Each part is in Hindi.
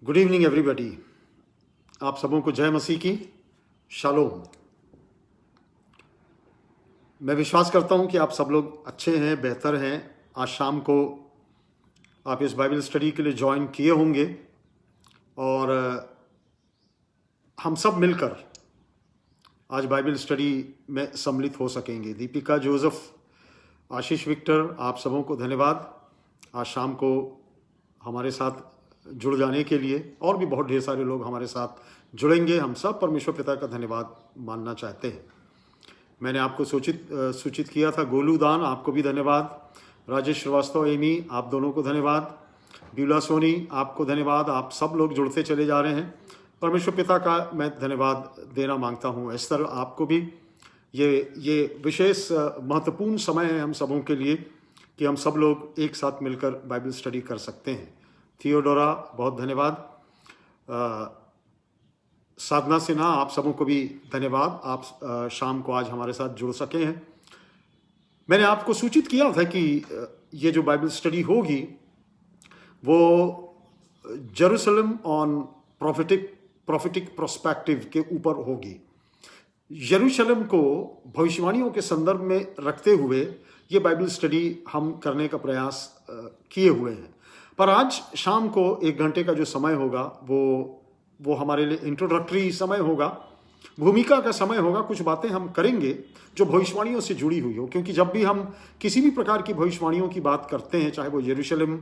Good evening everybody. आप सबों को जय मसीह की शालोम। मैं विश्वास करता हूं कि आप सब लोग अच्छे हैं, बेहतर हैं। आज शाम को आप इस बाइबल स्टडी के लिए ज्वाइन किए होंगे और हम सब मिलकर आज बाइबल स्टडी में सम्मिलित हो सकेंगे। दीपिका, जोसेफ, आशीष, विक्टर, आप सबों को धन्यवाद आज शाम को हमारे साथ जुड़ जाने के लिए। और भी बहुत ढेर सारे लोग हमारे साथ जुड़ेंगे। हम सब परमेश्वर पिता का धन्यवाद मानना चाहते हैं। मैंने आपको सूचित किया था। गोलू दान, आपको भी धन्यवाद। राजेश श्रीवास्तव, एमी, आप दोनों को धन्यवाद। ब्यूला सोनी, आपको धन्यवाद। आप सब लोग जुड़ते चले जा रहे हैं। परमेश्वर पिता का मैं धन्यवाद देना मांगता हूँ। एस्तर, आपको भी। ये विशेष महत्वपूर्ण समय है हम सबों के लिए कि हम सब लोग एक साथ मिलकर बाइबल स्टडी कर सकते हैं। थियोडोरा, बहुत धन्यवाद। साधना सिन्हा, आप सबों को भी धन्यवाद। आप शाम को आज हमारे साथ जुड़ सके हैं। मैंने आपको सूचित किया था कि ये जो बाइबल स्टडी होगी वो जेरूशलेम ऑन प्रोफेटिक प्रोस्पेक्टिव के ऊपर होगी। यरूशलेम को भविष्यवाणियों के संदर्भ में रखते हुए ये बाइबल स्टडी हम करने का प्रयास किए हुए हैं। पर आज शाम को 1 घंटे का जो समय होगा वो हमारे लिए इंट्रोडक्टरी समय होगा, भूमिका का समय होगा। कुछ बातें हम करेंगे जो भविष्यवाणियों से जुड़ी हुई हो, क्योंकि जब भी हम किसी भी प्रकार की भविष्यवाणियों की बात करते हैं, चाहे वो यरूशलेम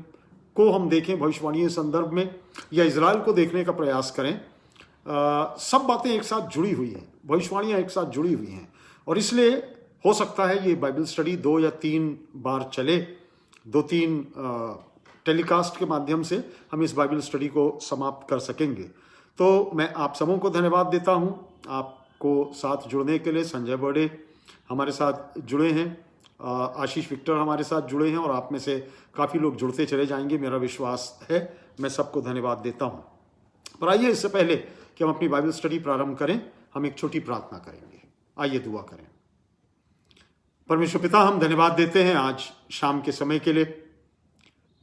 को हम देखें भविष्यवाणीय संदर्भ में या इजराइल को देखने का प्रयास करें, सब बातें एक साथ जुड़ी हुई हैं, भविष्यवाणियाँ एक साथ जुड़ी हुई हैं। और इसलिए हो सकता है ये बाइबल स्टडी 2 या 3 बार चले। 2-3 टेलीकास्ट के माध्यम से हम इस बाइबल स्टडी को समाप्त कर सकेंगे। तो मैं आप सबों को धन्यवाद देता हूं आपको साथ जुड़ने के लिए। संजय बर्डे हमारे साथ जुड़े हैं, आशीष, विक्टर हमारे साथ जुड़े हैं और आप में से काफ़ी लोग जुड़ते चले जाएंगे, मेरा विश्वास है। मैं सबको धन्यवाद देता हूं। पर आइए, इससे पहले कि हम अपनी बाइबल स्टडी प्रारंभ करें, हम एक छोटी प्रार्थना करेंगे। आइए दुआ करें। परमेश्वर पिता, हम धन्यवाद देते हैं आज शाम के समय के लिए।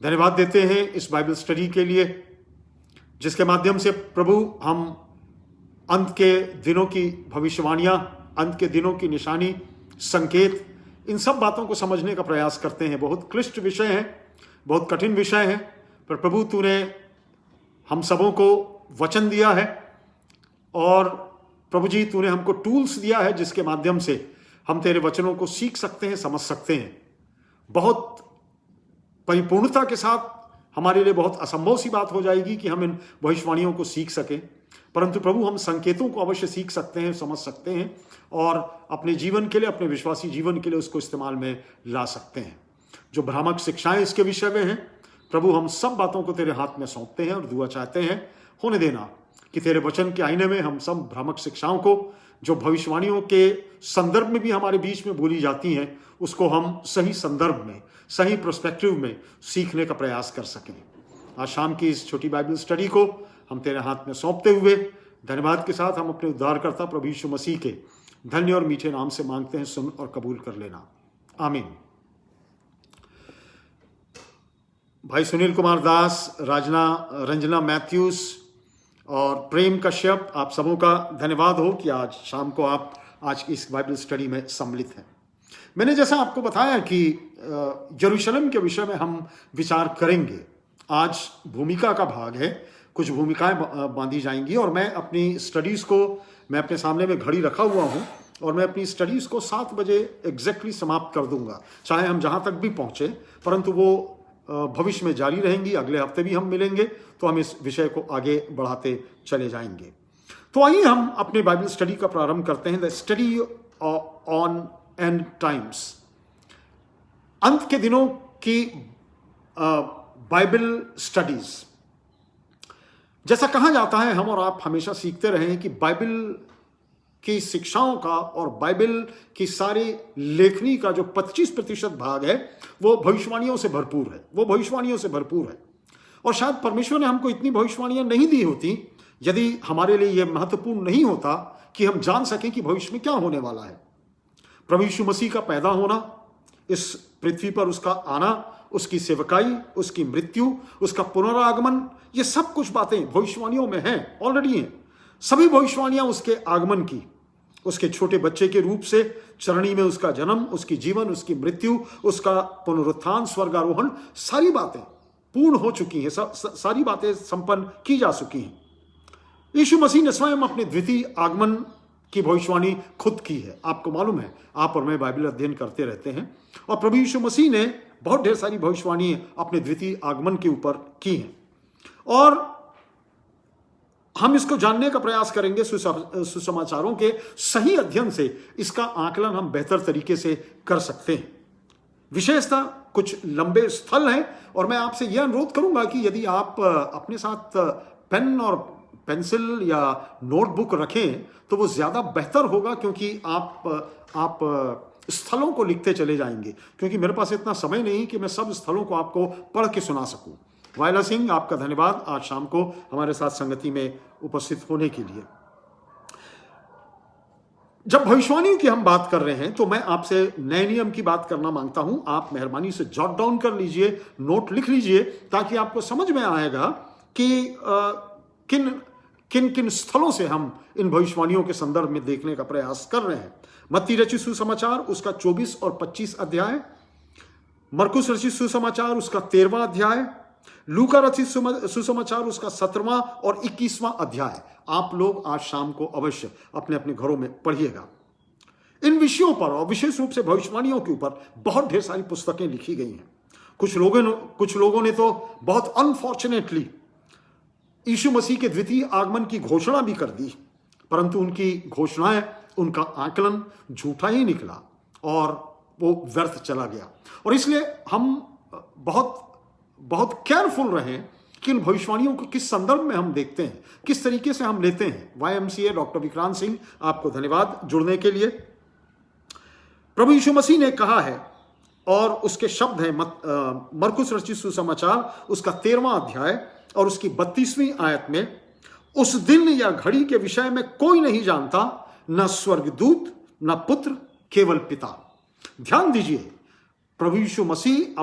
धन्यवाद देते हैं इस बाइबल स्टडी के लिए जिसके माध्यम से प्रभु हम अंत के दिनों की भविष्यवाणियां, अंत के दिनों की निशानी, संकेत, इन सब बातों को समझने का प्रयास करते हैं। बहुत क्लिष्ट विषय है, बहुत कठिन विषय है, पर प्रभु तूने हम सबों को वचन दिया है और प्रभु जी तूने हमको टूल्स दिया है जिसके माध्यम से हम तेरे वचनों को सीख सकते हैं, समझ सकते हैं। बहुत परिपूर्णता के साथ हमारे लिए बहुत असंभव सी बात हो जाएगी कि हम इन भविष्यवाणियों को सीख सकें, परंतु प्रभु हम संकेतों को अवश्य सीख सकते हैं, समझ सकते हैं और अपने जीवन के लिए, अपने विश्वासी जीवन के लिए उसको इस्तेमाल में ला सकते हैं। जो भ्रामक शिक्षाएं इसके विषय में हैं, प्रभु हम सब बातों को तेरे हाथ में सौंपते हैं और दुआ चाहते हैं होने देना कि तेरे वचन के आईने में हम सब भ्रामक शिक्षाओं को, जो भविष्यवाणियों के संदर्भ में भी हमारे बीच में बोली जाती हैं, उसको हम सही संदर्भ में, सही प्रोस्पेक्टिव में सीखने का प्रयास कर सकें। आज शाम की इस छोटी बाइबल स्टडी को हम तेरे हाथ में सौंपते हुए धन्यवाद के साथ हम अपने उद्धारकर्ता प्रभु यीशु मसीह के धन्य और मीठे नाम से मांगते हैं। सुन और कबूल कर लेना, आमीन। भाई सुनील कुमार दास, रंजना मैथ्यूस और प्रेम कश्यप, आप सबों का धन्यवाद हो कि आज शाम को आप आज की इस बाइबल स्टडी में सम्मिलित हैं। मैंने जैसा आपको बताया कि यरूशलेम के विषय में हम विचार करेंगे। आज भूमिका का भाग है, कुछ भूमिकाएं बांधी जाएंगी और मैं अपनी स्टडीज़ को, मैं अपने सामने में घड़ी रखा हुआ हूं और मैं अपनी स्टडीज़ को 7 बजे एग्जैक्टली समाप्त कर दूंगा। चाहे हम जहां तक भी पहुंचे, परंतु वो भविष्य में जारी रहेंगी। अगले हफ्ते भी हम मिलेंगे तो हम इस विषय को आगे बढ़ाते चले जाएंगे। तो आइए हम अपने बाइबल स्टडी का प्रारंभ करते हैं। The study on and times, अंत के दिनों की बाइबल स्टडीज। जैसा कहा जाता है, हम और आप हमेशा सीखते रहे हैं कि बाइबल की शिक्षाओं का और बाइबल की सारी लेखनी का जो 25% भाग है वो भविष्यवाणियों से भरपूर है, वो भविष्यवाणियों से भरपूर है। और शायद परमेश्वर ने हमको इतनी भविष्यवाणियां नहीं दी होती यदि हमारे लिए यह महत्वपूर्ण नहीं होता कि हम जान सकें कि भविष्य में क्या होने वाला है। प्रभु यीशु मसीह का पैदा होना, इस पृथ्वी पर उसका आना, उसकी सेवकाई, उसकी मृत्यु, उसका पुनरागमन, ये सब कुछ बातें भविष्यवाणियों में हैं, ऑलरेडी हैं। सभी भविष्यवाणियां उसके आगमन की, उसके छोटे बच्चे के रूप से, चरणी में उसका जन्म, उसकी जीवन, उसकी मृत्यु, उसका पुनरुत्थान, स्वर्गारोहण, सारी बातें पूर्ण हो चुकी हैं, सारी बातें संपन्न की जा चुकी हैं। यीशु मसीह ने स्वयं अपने द्वितीय आगमन की भविष्यवाणी खुद की है। आपको मालूम है, आप और मैं बाइबल अध्ययन करते रहते हैं, और प्रभु यीशु मसीह ने बहुत ढेर सारी भविष्यवाणी अपने द्वितीय आगमन के ऊपर की हैं, और हम इसको जानने का प्रयास करेंगे। सुसमाचारों के सही अध्ययन से इसका आकलन हम बेहतर तरीके से कर सकते हैं। विशेषतः कुछ लंबे स्थल हैं, और मैं आपसे यह अनुरोध करूंगा कि यदि आप अपने साथ पेन और पेंसिल या नोटबुक रखें तो वो ज़्यादा बेहतर होगा, क्योंकि आप स्थलों को लिखते चले जाएंगे, क्योंकि मेरे पास इतना समय नहीं कि मैं सब स्थलों को आपको पढ़ के सुना सकूं। वायला सिंह, आपका धन्यवाद आज शाम को हमारे साथ संगति में उपस्थित होने के लिए। जब भविष्यवाणियों की हम बात कर रहे हैं तो मैं आपसे नए नियम की बात करना मांगता हूं। आप मेहरबानी से जॉट डाउन कर लीजिए, नोट लिख लीजिए, ताकि आपको समझ में आएगा कि किन किन किन स्थलों से हम इन भविष्यवाणियों के संदर्भ में देखने का प्रयास कर रहे हैं। मत्ती रचित सुसमाचार उसका 24 और 25 अध्याय, मरकुस रचित सुसमाचार उसका 13वां अध्याय, लूका रचित सुसमाचार उसका 17वां और 21वां अध्याय आप लोग आज शाम को अवश्य अपने अपने घरों में पढ़िएगा। इन विषयों पर और विशेष रूप से भविष्यवाणियों के ऊपर बहुत ढेर सारी पुस्तकें लिखी गई हैं। कुछ लोगों ने तो बहुत अनफॉर्चुनेटली यीशु मसीह के द्वितीय आगमन की घोषणा भी कर दी, परंतु उनकी घोषणाएं, उनका आकलन झूठा ही निकला और वो व्यर्थ चला गया। और इसलिए हम बहुत बहुत केयरफुल रहें कि इन भविष्यवाणियों को किस संदर्भ में हम देखते हैं, किस तरीके से हम लेते हैं। YMCA डॉक्टर विक्रांत सिंह, आपको धन्यवाद जुड़ने के लिए। प्रभु यीशु मसीह ने कहा है, और उसके शब्द हैं मरकुस रचित सुसमाचार उसका 13वां अध्याय और उसकी 32वीं आयत में, उस दिन या घड़ी के विषय में कोई नहीं जानता, न स्वर्गदूत न पुत्र, केवल पिता। ध्यान दीजिए, प्रभु यीशु मसीह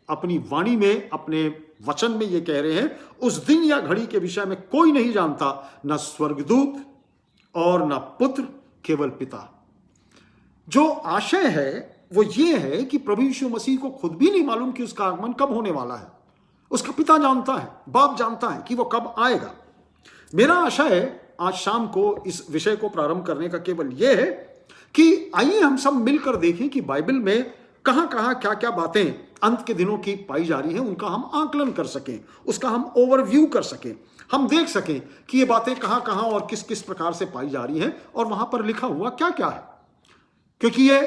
अपनी वाणी में, अपने वचन में ये कह रहे हैं, उस दिन या घड़ी के विषय में कोई नहीं जानता, न स्वर्गदूत और न पुत्र, केवल पिता। जो आशय है वो ये है कि प्रभु यीशु मसीह को खुद भी नहीं मालूम कि उसका आगमन कब होने वाला है। उसका पिता जानता है, बाप जानता है कि वो कब आएगा। मेरा आशय आज शाम को इस विषय को प्रारंभ करने का केवल यह है कि आइए हम सब मिलकर देखें कि बाइबल में कहां कहां क्या क्या बातें अंत के दिनों की पाई जा रही हैं, उनका हम आकलन कर सकें, उसका हम ओवरव्यू कर सकें, हम देख सकें कि ये बातें कहां कहां और किस किस प्रकार से पाई जा रही हैं और वहां पर लिखा हुआ क्या क्या है। क्योंकि ये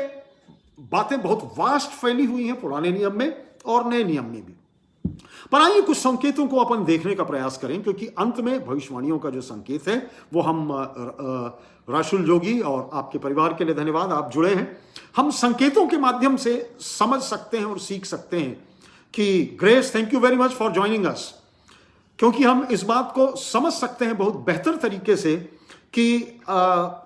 बातें बहुत वास्ट फैली हुई हैं पुराने नियम में और नए नियम में भी। पर आइए कुछ संकेतों को अपन देखने का प्रयास करें, क्योंकि अंत में भविष्यवाणियों का जो संकेत है वो हम राशुल जोगी और आपके परिवार के लिए धन्यवाद, आप जुड़े हैं। हम संकेतों के माध्यम से समझ सकते हैं और सीख सकते हैं कि grace, thank you very much for joining us, क्योंकि हम इस बात को समझ सकते हैं बहुत बेहतर तरीके से कि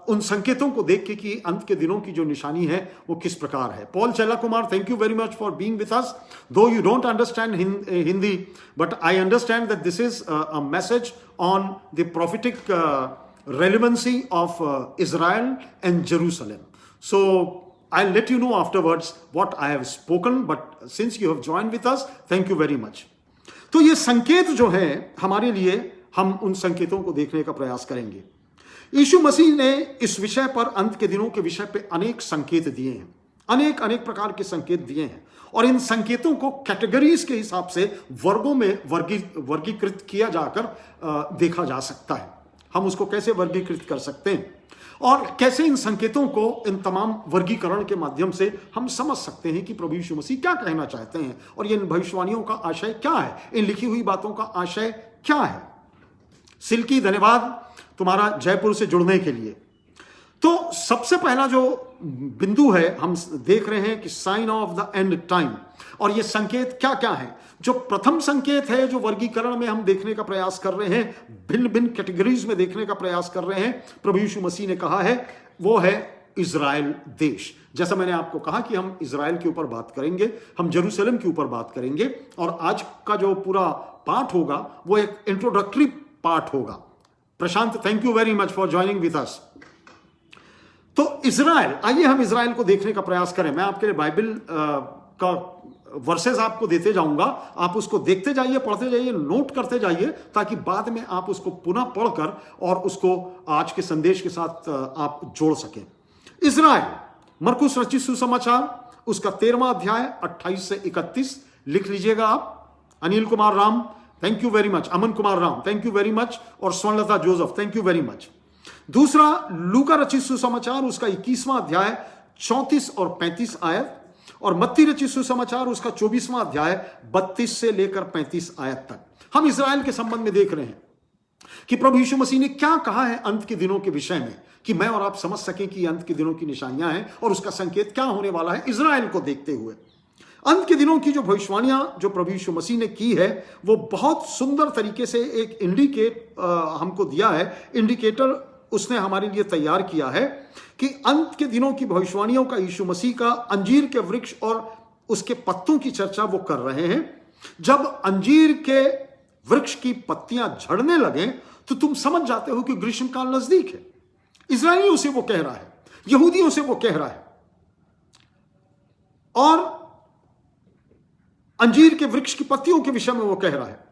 उन संकेतों को देख के कि अंत के दिनों की जो निशानी है वो किस प्रकार है। Paul Chela Kumar, thank you very much for being with us, though you don't understand Hindi but I understand that this is a message on the prophetic relevancy of Israel and Jerusalem. So I'll let you know afterwards what I have spoken, but since you have joined with us, thank you very much. तो ये संकेत जो हैं हमारे लिए, हम उन संकेतों को देखने का प्रयास करेंगे। यीशु मसीह ने इस विषय पर, अंत के दिनों के विषय पे अनेक संकेत दिए हैं, अनेक प्रकार के संकेत दिए हैं, और इन संकेतों को कैटेगरीज के हिसाब से वर्गों में वर्गीकृत किया जाकर देखा जा सकता है। हम उसको कैसे वर्गीकृत कर सकते हैं और कैसे इन संकेतों को, इन तमाम वर्गीकरण के माध्यम से हम समझ सकते हैं कि प्रभु यीशु मसीह क्या कहना चाहते हैं और ये इन भविष्यवाणियों का आशय क्या है, इन लिखी हुई बातों का आशय क्या है। सिल्की, धन्यवाद तुम्हारा जयपुर से जुड़ने के लिए। तो सबसे पहला जो बिंदु है, हम देख रहे हैं कि sign of the end time, और ये संकेत क्या क्या है। जो प्रथम संकेत है, जो वर्गीकरण में हम देखने का प्रयास कर रहे हैं, भिन्न भिन्न कैटेगरीज में देखने का प्रयास कर रहे हैं, प्रभु यीशु मसीह ने कहा है, वो है इज़राइल देश। जैसा मैंने आपको कहा कि हम इज़राइल के ऊपर बात करेंगे, हम जेरूशलेम के ऊपर बात करेंगे, और आज का जो पूरा पाठ होगा वो एक इंट्रोडक्टरी पाठ होगा। Prashant, thank you very much for joining with us. तो इज़राइल, आइए हम इज़राइल को देखने का प्रयास करें। मैं आपके लिए बाइबल का वर्सेस आपको देते जाऊंगा, आप उसको देखते जाइए, पढ़ते जाइए, नोट करते जाइए, ताकि बाद में आप उसको पुनः पढ़कर और उसको आज के संदेश के साथ आप जोड़ सकें। इज़राइल, मरकुस रचित सुसमाचार, उसका 13वां अध्याय 28 से 31 लिख लीजिएगा आप। Anil Kumar Ram, thank you very much. Aman Kumar Ram, thank you very much. और Swarnalata Joseph, thank you very much. दूसरा, लूका रचित सुसमाचार, उसका 21वां अध्याय 34 और 35 आयत, और मत्ती रचित सुसमाचार, उसका 24वां अध्याय 32 से लेकर 35 आयत तक। हम इज़राइल के संबंध में देख रहे हैं कि प्रभु यीशु मसीह ने क्या कहा है अंत के दिनों के विषय में, कि मैं और आप समझ सकें कि अंत के दिनों की निशानियां हैं और उसका संकेत क्या होने वाला है इज़राइल को देखते हुए। अंत के दिनों की जो भविष्यवाणियां जो प्रभु यीशु मसीह ने की है, वो बहुत सुंदर तरीके से एक इंडिकेट हमको दिया है, इंडिकेटर उसने हमारे लिए तैयार किया है कि अंत के दिनों की भविष्यवाणियों का यीशु मसीह का अंजीर के वृक्ष और उसके पत्तों की चर्चा वो कर रहे हैं। जब अंजीर के वृक्ष की पत्तियां झड़ने लगे तो तुम समझ जाते हो कि ग्रीष्मकाल नजदीक है। इस्राएलियों से वो कह रहा है, यहूदियों से वो कह रहा है, और अंजीर के वृक्ष की पत्तियों के विषय में वो कह रहा है।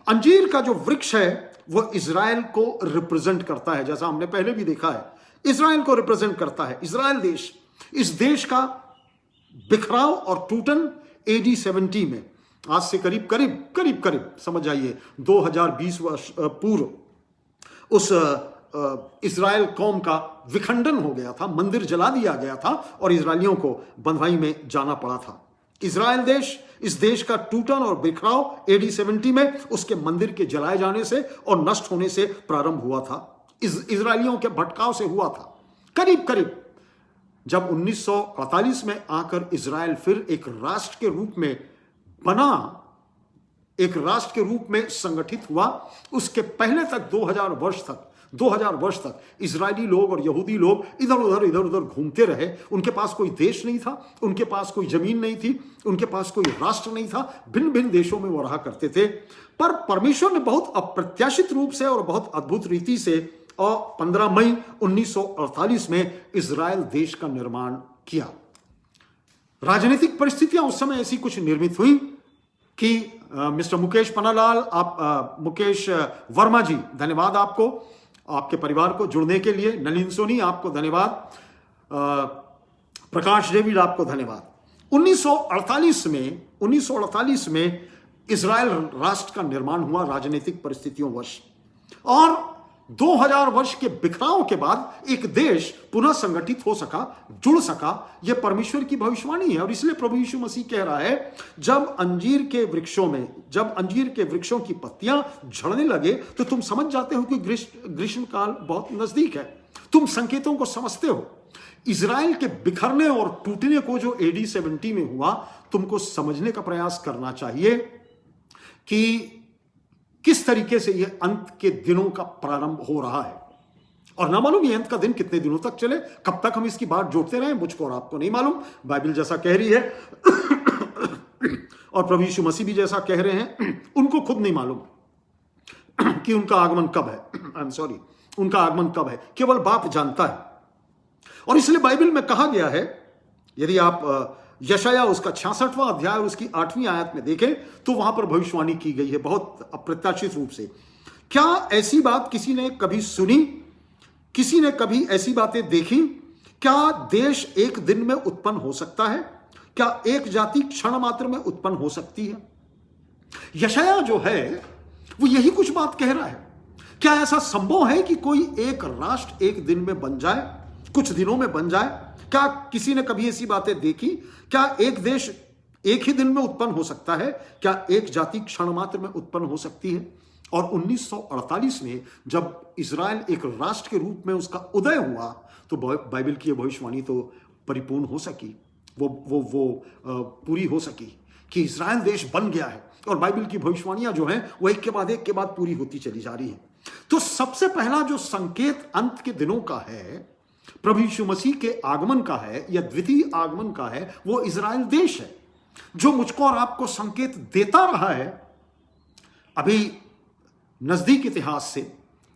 अंजीर का जो वृक्ष है वो इज़राइल को रिप्रेजेंट करता है, जैसा हमने पहले भी देखा है, इज़राइल को रिप्रेजेंट करता है। इज़राइल देश, इस देश का बिखराव और टूटन AD 70 में, आज से करीब समझ जाइए 2020 वर्ष पूर्व उस इज़राइल कौम का विखंडन हो गया था, मंदिर जला दिया गया था और इज़राइलियों को बंधुआई में जाना पड़ा था। इज़राइल देश, इस देश का टूटन और बिखराव AD 70 में उसके मंदिर के जलाए जाने से और नष्ट होने से प्रारंभ हुआ था, इज़राइलियों के भटकाव से हुआ था। करीब जब 1948 में आकर इज़राइल फिर एक राष्ट्र के रूप में बना, एक राष्ट्र के रूप में संगठित हुआ, उसके पहले तक 2000 वर्ष तक इजरायली लोग और यहूदी लोग इधर उधर घूमते रहे। उनके पास कोई देश नहीं था, उनके पास कोई जमीन नहीं थी, उनके पास कोई राष्ट्र नहीं था, भिन्न भिन्न देशों में वो रहा करते थे। पर परमेश्वर ने बहुत अप्रत्याशित रूप से और बहुत अद्भुत रीति से और 15 मई 1948 में इजराइल देश का निर्माण किया। राजनीतिक परिस्थितियां उस समय ऐसी कुछ निर्मित हुई कि मिस्टर मुकेश पन्नालाल, आप मुकेश वर्मा जी, धन्यवाद आपको, आपके परिवार को जुड़ने के लिए। नलिन सोनी, आपको धन्यवाद। प्रकाश डेविड, आपको धन्यवाद। 1948 में इजराइल राष्ट्र का निर्माण हुआ राजनीतिक परिस्थितियों वश, और 2000 वर्ष के बिखराव के बाद एक देश पुनः संगठित हो सका, जुड़ सका। यह परमेश्वर की भविष्यवाणी है। और इसलिए प्रभु यीशु मसीह कह रहा है, जब अंजीर के वृक्षों की पत्तियां झड़ने लगे तो तुम समझ जाते हो कि ग्रीष्मकाल बहुत नजदीक है। तुम संकेतों को समझते हो। इजराइल के बिखरने और टूटने को जो AD 70 में हुआ, तुमको समझने का प्रयास करना चाहिए कि किस तरीके से यह अंत के दिनों का प्रारंभ हो रहा है। और ना मालूम ये अंत का दिन कितने दिनों तक चले, कब तक हम इसकी बात जोड़ते रहें, मुझको और आपको नहीं मालूम। बाइबल जैसा कह रही है और प्रभु यीशु मसीह भी जैसा कह रहे हैं, उनको खुद नहीं मालूम कि उनका आगमन कब है। उनका आगमन कब है, केवल बाप जानता है। और इसलिए बाइबल में कहा गया है, यदि आप यशाया उसका 66वां अध्याय उसकी 8वीं आयत में देखें तो वहां पर भविष्यवाणी की गई है बहुत अप्रत्याशित रूप से। क्या ऐसी बात किसी ने कभी सुनी? किसी ने कभी ऐसी बातें देखी? क्या देश एक दिन में उत्पन्न हो सकता है? क्या एक जाति क्षण मात्र में उत्पन्न हो सकती है? यशाया जो है वो यही कुछ बात कह रहा है। क्या ऐसा संभव है कि कोई एक राष्ट्र एक दिन में बन जाए, कुछ दिनों में बन जाए? क्या किसी ने कभी ऐसी बातें देखी? क्या एक देश एक ही दिन में उत्पन्न हो सकता है? क्या एक जाति क्षण मात्र में उत्पन्न हो सकती है? और 1948 में जब इजराइल एक राष्ट्र के रूप में उसका उदय हुआ तो बाइबल की भविष्यवाणी तो परिपूर्ण हो सकी, वो पूरी हो सकी कि इजराइल देश बन गया है। और बाइबल की भविष्यवाणियां जो हैं वो एक के बाद पूरी होती चली जा रही हैं। तो सबसे पहला जो संकेत अंत के दिनों का है प्रभु यीशु मसीह के आगमन का है या द्वितीय आगमन का है, वो इजराइल देश है, जो मुझको और आपको संकेत देता रहा है अभी नजदीक इतिहास से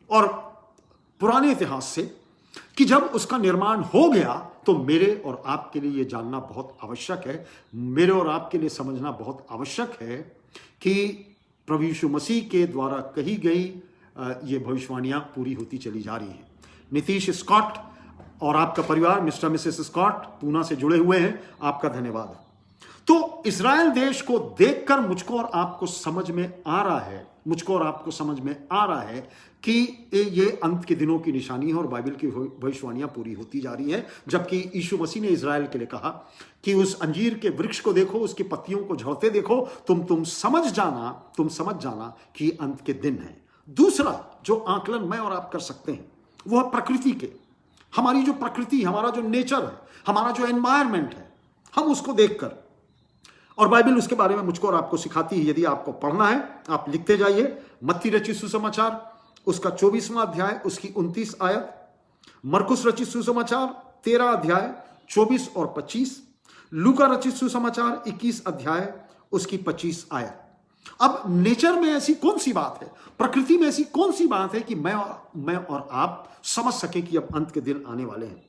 और पुराने इतिहास से, कि जब उसका निर्माण हो गया तो मेरे और आपके लिए ये जानना बहुत आवश्यक है, मेरे और आपके लिए समझना बहुत आवश्यक है कि प्रभु यीशु मसीह के द्वारा कही गई ये भविष्यवाणियां पूरी होती चली जा रही हैं। नीतीश स्कॉट और आपका परिवार मिस्टर मिसेस स्कॉट पूना से जुड़े हुए हैं, आपका धन्यवाद। तो इजराइल देश को देखकर मुझको और आपको समझ में आ रहा है, मुझको और आपको समझ में आ रहा है कि ये अंत के दिनों की निशानी है और बाइबल की भविष्यवाणियां पूरी होती जा रही हैं। जबकि यीशु मसीह ने इजराइल के लिए कहा कि उस अंजीर के वृक्ष को देखो, उसकी पत्तियों को झड़ते देखो, तुम समझ जाना कि अंत के दिन है। दूसरा जो आकलन मैं और आप कर सकते हैं वो है प्रकृति के, हमारी जो प्रकृति, हमारा जो नेचर है, हमारा जो एनवायरमेंट है, हम उसको देखकर, और बाइबल उसके बारे में मुझको और आपको सिखाती है। यदि आपको पढ़ना है आप लिखते जाइए, मत्ती रचित सुसमाचार उसका 24वां अध्याय उसकी 29 आयत, मरकुस रचित सुसमाचार 13 अध्याय 24 और 25, लूका रचित सुसमाचार 21 अध्याय उसकी 25 आयत। अब नेचर में ऐसी कौन सी बात है, प्रकृति में ऐसी कौन सी बात है कि मैं और आप समझ सके कि अब अंत के दिन आने वाले हैं।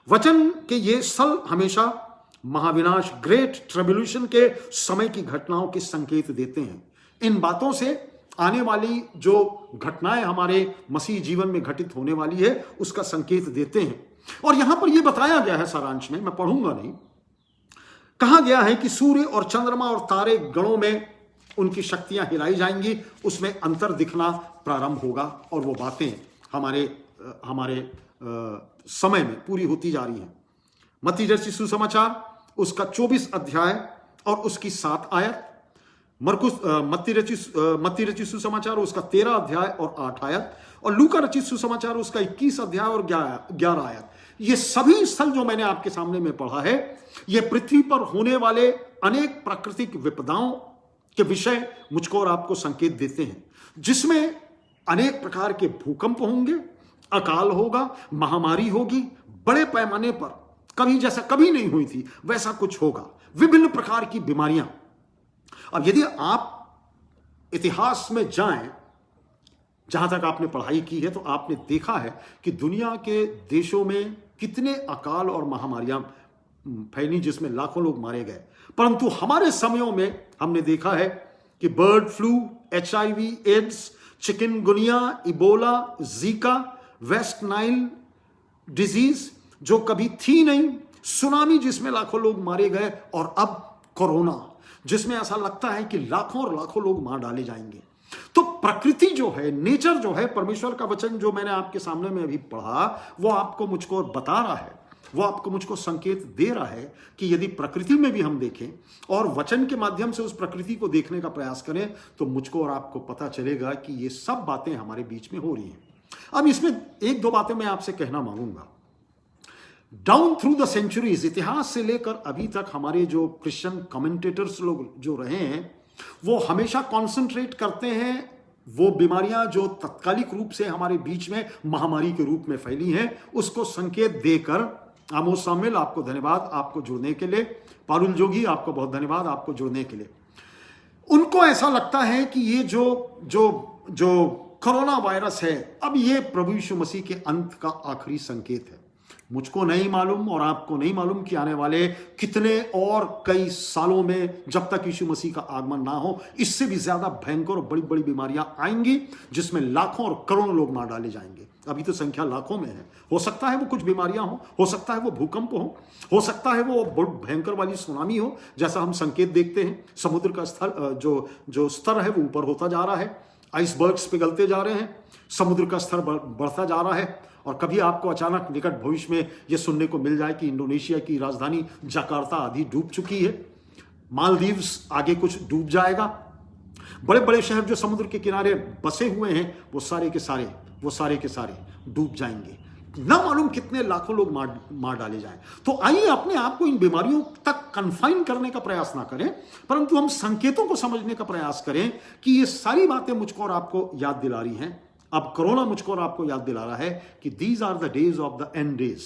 वचन के ये स्थल हमेशा महाविनाश, ग्रेट ट्रिब्यूलेशन के समय की घटनाओं के संकेत देते हैं। इन बातों से आने वाली जो घटनाएं हमारे मसीह जीवन में घटित होने वाली है उसका संकेत देते हैं। और यहां पर यह बताया गया है सारांश में, मैं पढ़ूंगा नहीं, कहा गया है कि सूर्य और चंद्रमा और तारे गणों में उनकी शक्तियां हिलाई जाएंगी, उसमें अंतर दिखना प्रारंभ होगा और वो बातें हमारे समय में पूरी होती जा रही हैं। मत्ती रचित सुसमाचार उसका 24 अध्याय और उसकी 7 आयत, मत्ती रचित सुसमाचार उसका 13 अध्याय और 8 आयत, और लूका रचित सुसमाचार उसका 21 अध्याय और 11 आयत। ये सभी स्थल जो मैंने आपके सामने में पढ़ा है, ये पृथ्वी पर होने वाले अनेक प्राकृतिक विपदाओं के विषय मुझको और आपको संकेत देते हैं, जिसमें अनेक प्रकार के भूकंप होंगे, अकाल होगा, महामारी होगी, बड़े पैमाने पर कभी जैसा कभी नहीं हुई थी वैसा कुछ होगा, विभिन्न प्रकार की बीमारियां। अब यदि आप इतिहास में जाएं, जहां तक आपने पढ़ाई की है, तो आपने देखा है कि दुनिया के देशों में कितने अकाल और महामारियां फैली जिसमें लाखों लोग मारे गए। परंतु हमारे समयों में हमने देखा है कि bird flu, HIV, AIDS, chikungunya, Ebola, Zika, West Nile disease जो कभी थी नहीं, सुनामी जिसमें लाखों लोग मारे गए, और अब कोरोना जिसमें ऐसा लगता है कि लाखों और लाखों लोग मार डाले जाएंगे। तो प्रकृति जो है, नेचर जो है, परमेश्वर का वचन जो मैंने आपके सामने में अभी पढ़ा, वो आपको मुझको बता रहा है, वो आपको मुझको संकेत दे रहा है कि यदि प्रकृति में भी हम देखें और वचन के माध्यम से उस प्रकृति को देखने का प्रयास करें, तो मुझको और आपको पता चलेगा कि ये सब बातें हमारे बीच में हो रही हैं। अब इसमें एक दो बातें मैं आपसे कहना मांगूंगा। डाउन थ्रू द सेंचुरीज, इतिहास से लेकर अभी तक हमारे जो क्रिश्चियन कमेंटेटर्स लोग जो रहे हैं, वो हमेशा कॉन्सेंट्रेट करते हैं वो बीमारियां जो तत्कालिक रूप से हमारे बीच में महामारी के रूप में फैली हैं, उसको संकेत देकर। आमोस सामुएल आपको धन्यवाद, आपको जुड़ने के लिए। पारुल जोगी आपको बहुत धन्यवाद, आपको जुड़ने के लिए। उनको ऐसा लगता है कि ये जो कोरोना वायरस है, अब ये प्रभु यीशु मसीह के अंत का आखिरी संकेत है। मुझको नहीं मालूम और आपको नहीं मालूम कि आने वाले कितने और कई सालों में, जब तक यीशु मसीह का आगमन ना हो, इससे भी ज्यादा भयंकर और बड़ी बड़ी बीमारियां आएंगी जिसमें लाखों और करोड़ों लोग मार डाले जाएंगे। अभी तो संख्या लाखों में है। हो सकता है वो कुछ बीमारियां हो सकता है वो भूकंप हो सकता है वो बहुत भयंकर वाली सुनामी हो, जैसा हम संकेत देखते हैं। समुद्र का स्तर जो स्तर है वो ऊपर होता जा रहा है, आइसबर्ग्स पिघलते जा रहे हैं, समुद्र का स्तर बढ़ता जा रहा है। और कभी आपको अचानक निकट भविष्य में यह सुनने को मिल जाए कि इंडोनेशिया की राजधानी जकार्ता आधी डूब चुकी है, मालदीव्स आगे कुछ डूब जाएगा। बड़े बड़े शहर जो समुद्र के किनारे बसे हुए हैं वो सारे के सारे डूब जाएंगे। ना मालूम कितने लाखों लोग मार डाले जाएं। तो आइए अपने आप को इन बीमारियों तक कन्फाइन करने का प्रयास ना करें, परंतु हम संकेतों को समझने का प्रयास करें कि ये सारी बातें मुझको और आपको याद दिला रही हैं अब कोरोना मुझको और आपको याद दिला रहा है कि these are the days of the end days,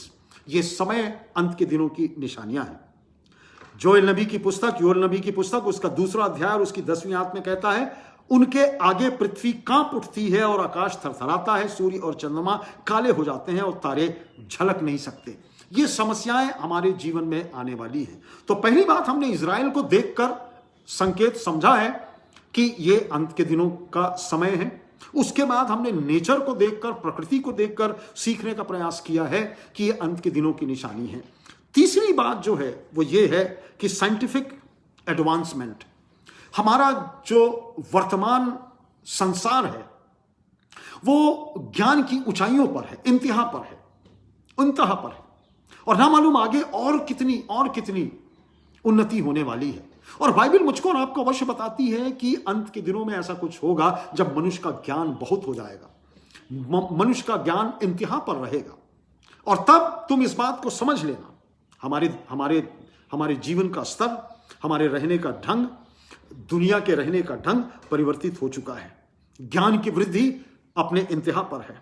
ये समय अंत के दिनों की निशानियां हैं। योएल नबी की पुस्तक उसका 2 अध्याय और उसकी 10वीं आयत में कहता है, उनके आगे पृथ्वी कांप उठती है और आकाश थरथराता है, सूर्य और चंद्रमा काले हो जाते हैं और तारे झलक नहीं सकते। ये समस्याएं हमारे जीवन में आने वाली हैं। तो पहली बात, हमने इजराइल को देखकर संकेत समझा है कि ये अंत के दिनों का समय है। उसके बाद हमने नेचर को देखकर, प्रकृति को देखकर सीखने का प्रयास किया है कि ये अंत के दिनों की निशानी है। तीसरी बात जो है वो ये है कि साइंटिफिक एडवांसमेंट, हमारा जो वर्तमान संसार है वो ज्ञान की ऊंचाइयों पर है, इंतहा पर है, और ना मालूम आगे और कितनी उन्नति होने वाली है। और बाइबल मुझको और आपको अवश्य बताती है कि अंत के दिनों में ऐसा कुछ होगा जब मनुष्य का ज्ञान बहुत हो जाएगा, मनुष्य का ज्ञान इंतहा पर रहेगा, और तब तुम इस बात को समझ लेना, हमारे जीवन का स्तर, हमारे रहने का ढंग, दुनिया के रहने का ढंग परिवर्तित हो चुका है। ज्ञान की वृद्धि अपने इंतहा पर है,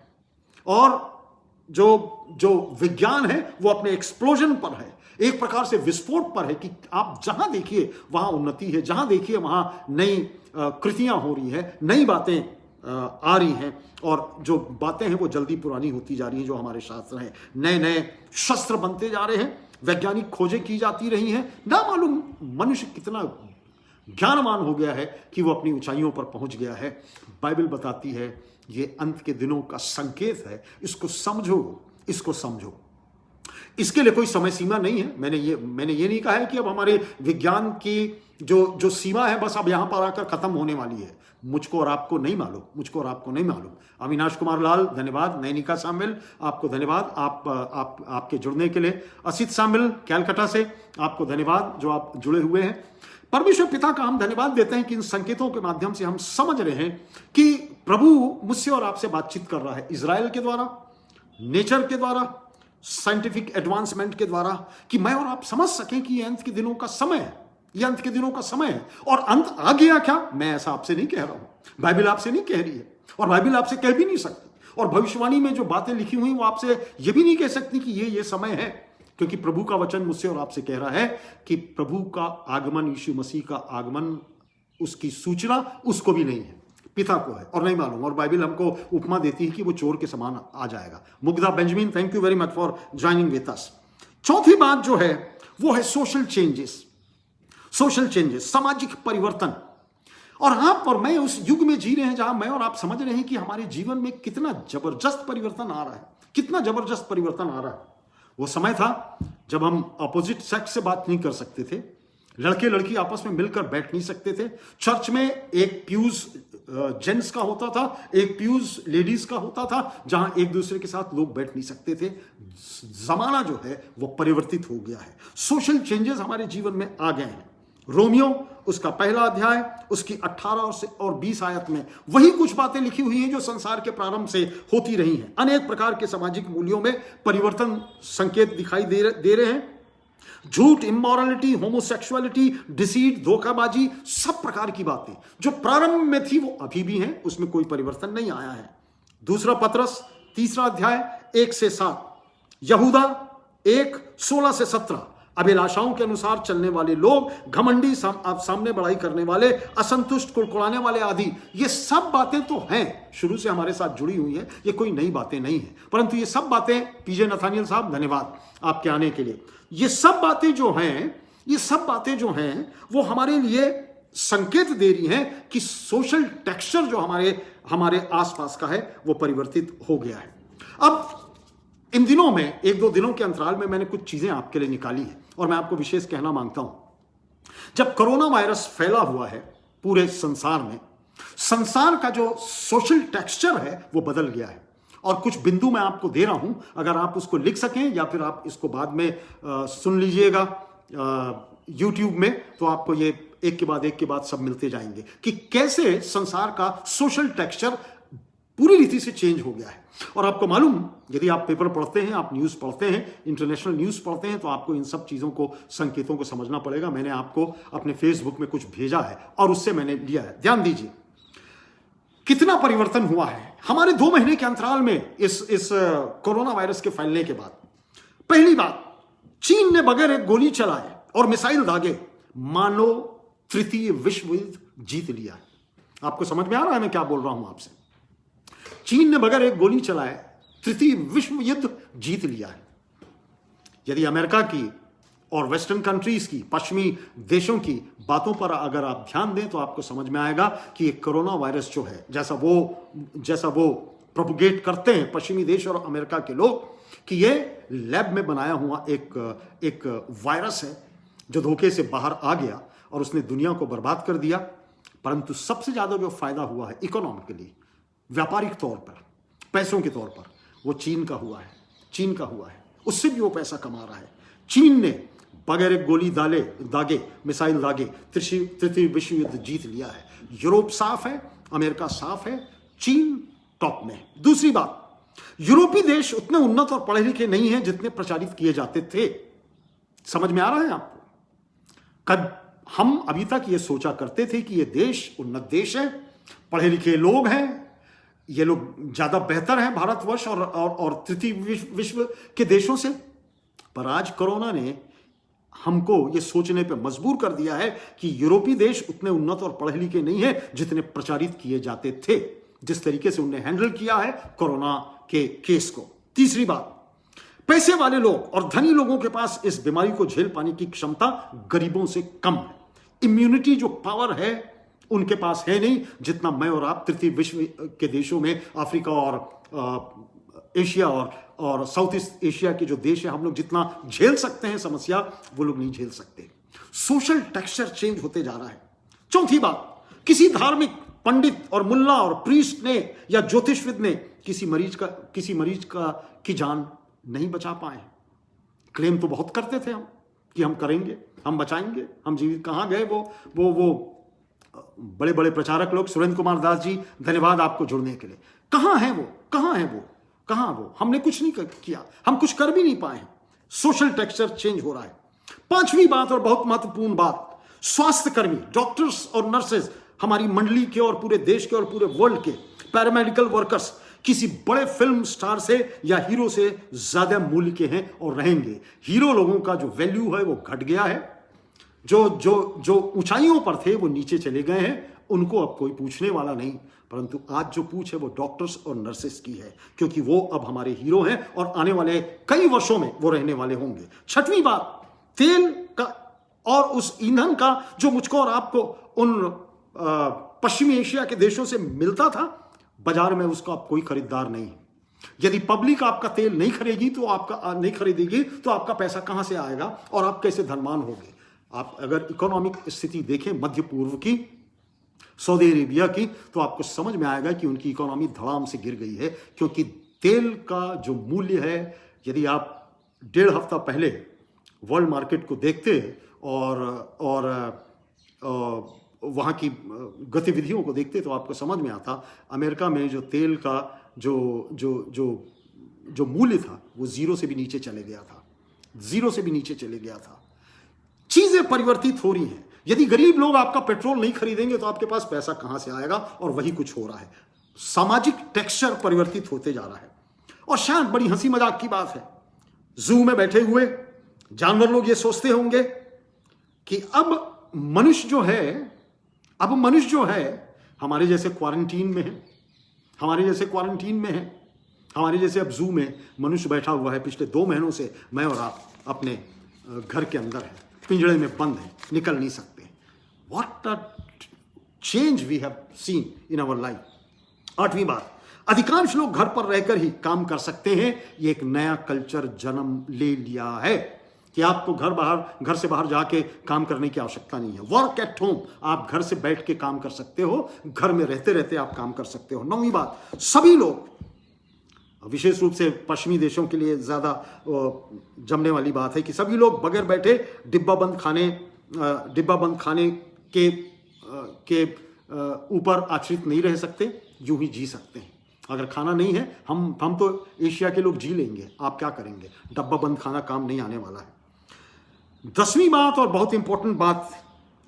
और जो विज्ञान है वो अपने एक्सप्लोजन पर है, एक प्रकार से विस्फोट पर है कि आप जहां देखिए वहां उन्नति है, जहां देखिए वहां नई कृतियां हो रही है, नई बातें आ रही हैं, और जो बातें हैं वो जल्दी पुरानी होती जा रही हैं। जो हमारे शास्त्र हैं, नए नए शस्त्र बनते जा रहे हैं, वैज्ञानिक खोजें की जाती रही हैं। ना मालूम मनुष्य कितना ज्ञानवान हो गया है कि वो अपनी ऊंचाइयों पर पहुंच गया है। बाइबल बताती है ये अंत के दिनों का संकेत है, इसको समझो। इसके लिए कोई समय सीमा नहीं है। मैंने ये नहीं कहा है कि अब हमारे विज्ञान की जो सीमा है बस अब यहां पर आकर खत्म होने वाली है। मुझको और आपको नहीं मालूम। अविनाश कुमार लाल, धन्यवाद। नैनिका सामिल, आपको धन्यवाद आपके जुड़ने के लिए। असित सामिल कैलकाटा से, आपको धन्यवाद जो आप जुड़े हुए हैं। परमेश्वर पिता का हम धन्यवाद देते हैं कि इन संकेतों के माध्यम से हम समझ रहे हैं कि प्रभु मुझसे और आपसे बातचीत कर रहा है, इजराइल के द्वारा, नेचर के द्वारा, साइंटिफिक एडवांसमेंट के द्वारा, कि मैं और आप समझ सकें कि ये अंत के दिनों का समय है। और अंत आ गया क्या, मैं ऐसा आपसे नहीं कह रहा हूं, बाइबल आपसे नहीं कह रही है, और बाइबल आपसे कह भी नहीं सकती। और भविष्यवाणी में जो बातें लिखी हुई वो आपसे ये भी नहीं कह सकती कि ये समय है, क्योंकि प्रभु का वचन मुझसे और आपसे कह रहा है कि प्रभु का आगमन, यीशु मसीह का आगमन, उसकी सूचना उसको भी नहीं है, पिता को है और नहीं मालूम। और बाइबल हमको उपमा देती है कि वो चोर के समान आ जाएगा। Mugdha Benjamin, thank you very much for joining with अस। चौथी बात जो है वो है सोशल चेंजेस, सामाजिक परिवर्तन। और आप और मैं उस युग में जी रहे हैं जहां मैं और आप समझ रहे हैं कि हमारे जीवन में कितना जबरदस्त परिवर्तन आ रहा है। वो समय था जब हम अपोजिट सेक्स से बात नहीं कर सकते थे, लड़के लड़की आपस में मिलकर बैठ नहीं सकते थे। चर्च में एक प्यूज जेंट्स का होता था, एक प्यूज लेडीज का होता था, जहां एक दूसरे के साथ लोग बैठ नहीं सकते थे। जमाना जो है वो परिवर्तित हो गया है, सोशल चेंजेस हमारे जीवन में आ गए हैं। रोमियो उसका 1 अध्याय उसकी 18 और 20 आयत में वही कुछ बातें लिखी हुई हैं जो संसार के प्रारंभ से होती रही हैं। अनेक प्रकार के सामाजिक मूल्यों में परिवर्तन संकेत दिखाई दे रहे हैं। झूठ, इमोरलिटी, होमोसेक्सुअलिटी, डिसीट, धोखाबाजी, सब प्रकार की बातें जो प्रारंभ में थी वो अभी भी हैं, उसमें कोई परिवर्तन नहीं आया है। दूसरा पतरस 3 अध्याय 1 से 7, यहूदा 1 16 से 17, अभिलाषाओं के अनुसार चलने वाले लोग, घमंडी, सामने बढ़ाई करने वाले, असंतुष्ट, कुड़कुड़ाने वाले आदि, ये सब बातें तो हैं, शुरू से हमारे साथ जुड़ी हुई हैं, ये कोई नई बातें नहीं है। परंतु ये सब बातें, पीजे नथानियल साहब धन्यवाद आपके आने के लिए, ये सब बातें जो हैं वो हमारे लिए संकेत दे रही हैं कि सोशल टेक्सचर जो हमारे आसपास का है वो परिवर्तित हो गया है। अब इन दिनों में, 1-2 दिनों के अंतराल में मैंने कुछ चीजें आपके लिए निकाली हैं और मैं आपको विशेष कहना मांगता हूं। जब कोरोना वायरस फैला हुआ है पूरे संसार में, संसार का जो सोशल टेक्सचर है वो बदल गया है। और कुछ बिंदु मैं आपको दे रहा हूं, अगर आप उसको लिख सकें या फिर आप इसको बाद में सुन लीजिएगा YouTube में, तो आपको ये एक के बाद सब मिलते जाएंगे कि कैसे संसार का सोशल टेक्सचर पूरी रीति से चेंज हो गया है। और आपको मालूम, यदि आप पेपर पढ़ते हैं, आप न्यूज़ पढ़ते हैं, इंटरनेशनल न्यूज़ पढ़ते हैं, तो आपको इन सब चीज़ों को, संकेतों को समझना पड़ेगा। मैंने आपको अपने फेसबुक में कुछ भेजा है और उससे मैंने लिया है, ध्यान दीजिए कितना परिवर्तन हुआ है। हमारे 2 महीने के अंतराल में इस कोरोना वायरस के फैलने के बाद पहली बात, चीन ने बगैर एक गोली चलाए और मिसाइल दागे मानो तृतीय विश्व युद्ध जीत लिया है। आपको समझ में आ रहा है मैं क्या बोल रहा हूं आपसे? चीन ने बगैर एक गोली चलाए तृतीय विश्व युद्ध जीत लिया है। यदि अमेरिका की और वेस्टर्न कंट्रीज की, पश्चिमी देशों की बातों पर अगर आप ध्यान दें तो आपको समझ में आएगा कि ये कोरोना वायरस जो है, जैसा वो प्रोपोगेट करते हैं पश्चिमी देश और अमेरिका के लोग, कि ये लैब में बनाया हुआ एक वायरस है जो धोखे से बाहर आ गया और उसने दुनिया को बर्बाद कर दिया। परंतु सबसे ज्यादा जो फायदा हुआ है इकोनॉमिकली, व्यापारिक तौर पर, पैसों के तौर पर, वो चीन का हुआ है। उससे भी वो पैसा कमा रहा है। चीन ने बगैर एक गोली दागे मिसाइल दागे तृतीय विश्व युद्ध जीत लिया है। यूरोप साफ है, अमेरिका साफ है, चीन टॉप में है। दूसरी बात, यूरोपीय देश उतने उन्नत और पढ़े लिखे नहीं हैं जितने प्रचारित किए जाते थे। समझ में आ रहा है आपको? कब हम अभी तक ये सोचा करते थे कि ये देश उन्नत देश है, पढ़े लिखे लोग हैं, ये लोग ज्यादा बेहतर हैं भारतवर्ष और तृतीय विश्व के देशों से। पर आज कोरोना ने हमको ये सोचने पे मजबूर कर दिया है कि यूरोपीय देश उतने उन्नत और पढ़े लिखे नहीं है जितने प्रचारित किए जाते थे, जिस तरीके से उन्हें हैंडल किया है कोरोना के केस को। तीसरी बात, पैसे वाले लोग और धनी लोगों के पास इस बीमारी को झेल पाने की क्षमता गरीबों से कम है। इम्यूनिटी जो पावर है उनके पास है नहीं जितना मैं और आप तृतीय विश्व के देशों में, अफ्रीका और एशिया और साउथ ईस्ट एशिया के जो देश है, हम लोग जितना झेल सकते हैं समस्या, वो लोग नहीं झेल सकते। सोशल टेक्सचर चेंज होते जा रहा है। चौथी बात, किसी धार्मिक पंडित और मुल्ला और प्रीस्ट ने या ज्योतिषविद ने किसी मरीज की जान नहीं बचा पाए। क्लेम तो बहुत करते थे हम कि हम करेंगे, हम बचाएंगे, हम जीवित। कहां गए वो बड़े बड़े प्रचारक लोग? सुरेंद्र कुमार दास जी, धन्यवाद आपको जुड़ने के लिए। कहां है वो? हमने कुछ नहीं किया, हम कुछ कर भी नहीं पाए। सोशल टेक्सचर चेंज हो रहा है। पांचवी बात और बहुत महत्वपूर्ण बात, स्वास्थ्य कर्मी, डॉक्टर्स और नर्सेज, हमारी मंडली के और पूरे देश के और पूरे वर्ल्ड के पैरामेडिकल वर्कर्स किसी बड़े फिल्म स्टार से या हीरो से ज्यादा मूल्य के हैं और रहेंगे। हीरो लोगों का जो वैल्यू है वो घट गया है। जो ऊंचाइयों पर थे वो नीचे चले गए हैं। उनको अब कोई पूछने वाला नहीं, परंतु आज जो पूछ है वो डॉक्टर्स और नर्सेस की है, क्योंकि वो अब हमारे हीरो हैं और आने वाले कई वर्षों में वो रहने वाले होंगे। छठवीं बात, तेल का और उस ईंधन का जो मुझको और आपको उन पश्चिमी एशिया के देशों से मिलता था, बाजार में उसका अब कोई खरीदार नहीं है। यदि पब्लिक आपका तेल नहीं खरीदेगी तो आपका पैसा कहां से आएगा और आप कैसे धनवान होंगे? आप अगर इकोनॉमिक स्थिति देखें मध्य पूर्व की, सऊदी अरेबिया की, तो आपको समझ में आएगा कि उनकी इकोनॉमी धड़ाम से गिर गई है। क्योंकि तेल का जो मूल्य है, यदि आप 1.5 हफ्ता पहले वर्ल्ड मार्केट को देखते और वहाँ की गतिविधियों को देखते तो आपको समझ में आता, अमेरिका में जो तेल का जो मूल्य था वो जीरो से भी नीचे चले गया था। चीजें परिवर्तित हो रही हैं। यदि गरीब लोग आपका पेट्रोल नहीं खरीदेंगे तो आपके पास पैसा कहां से आएगा? और वही कुछ हो रहा है। सामाजिक टेक्सचर परिवर्तित होते जा रहा है। और शायद बड़ी हंसी मजाक की बात है, जू में बैठे हुए जानवर लोग ये सोचते होंगे कि अब मनुष्य जो है हमारे जैसे क्वारंटीन में है, हमारे जैसे अब जू में मनुष्य बैठा हुआ है। पिछले 2 महीनों से मैं और आप अपने घर के अंदर है, पिंजड़े में बंद है, निकल नहीं सकते। What a change we have seen in our life. 8वीं बात, अधिकांश लोग घर पर रहकर ही काम कर सकते हैं। ये एक नया कल्चर जन्म ले लिया है कि आपको घर से बाहर जाके काम करने की आवश्यकता नहीं है। वर्क एट होम, आप घर से बैठ के काम कर सकते हो, घर में रहते रहते आप काम कर सकते हो। 9वीं बात, सभी लोग, विशेष रूप से पश्चिमी देशों के लिए ज्यादा जमने वाली बात है कि सभी लोग बगैर बैठे डिब्बा बंद खाने के ऊपर आश्रित नहीं रह सकते, यूं ही जी सकते हैं। अगर खाना नहीं है, हम तो एशिया के लोग जी लेंगे, आप क्या करेंगे? डब्बा बंद खाना काम नहीं आने वाला है। 10वीं बात और बहुत इंपॉर्टेंट बात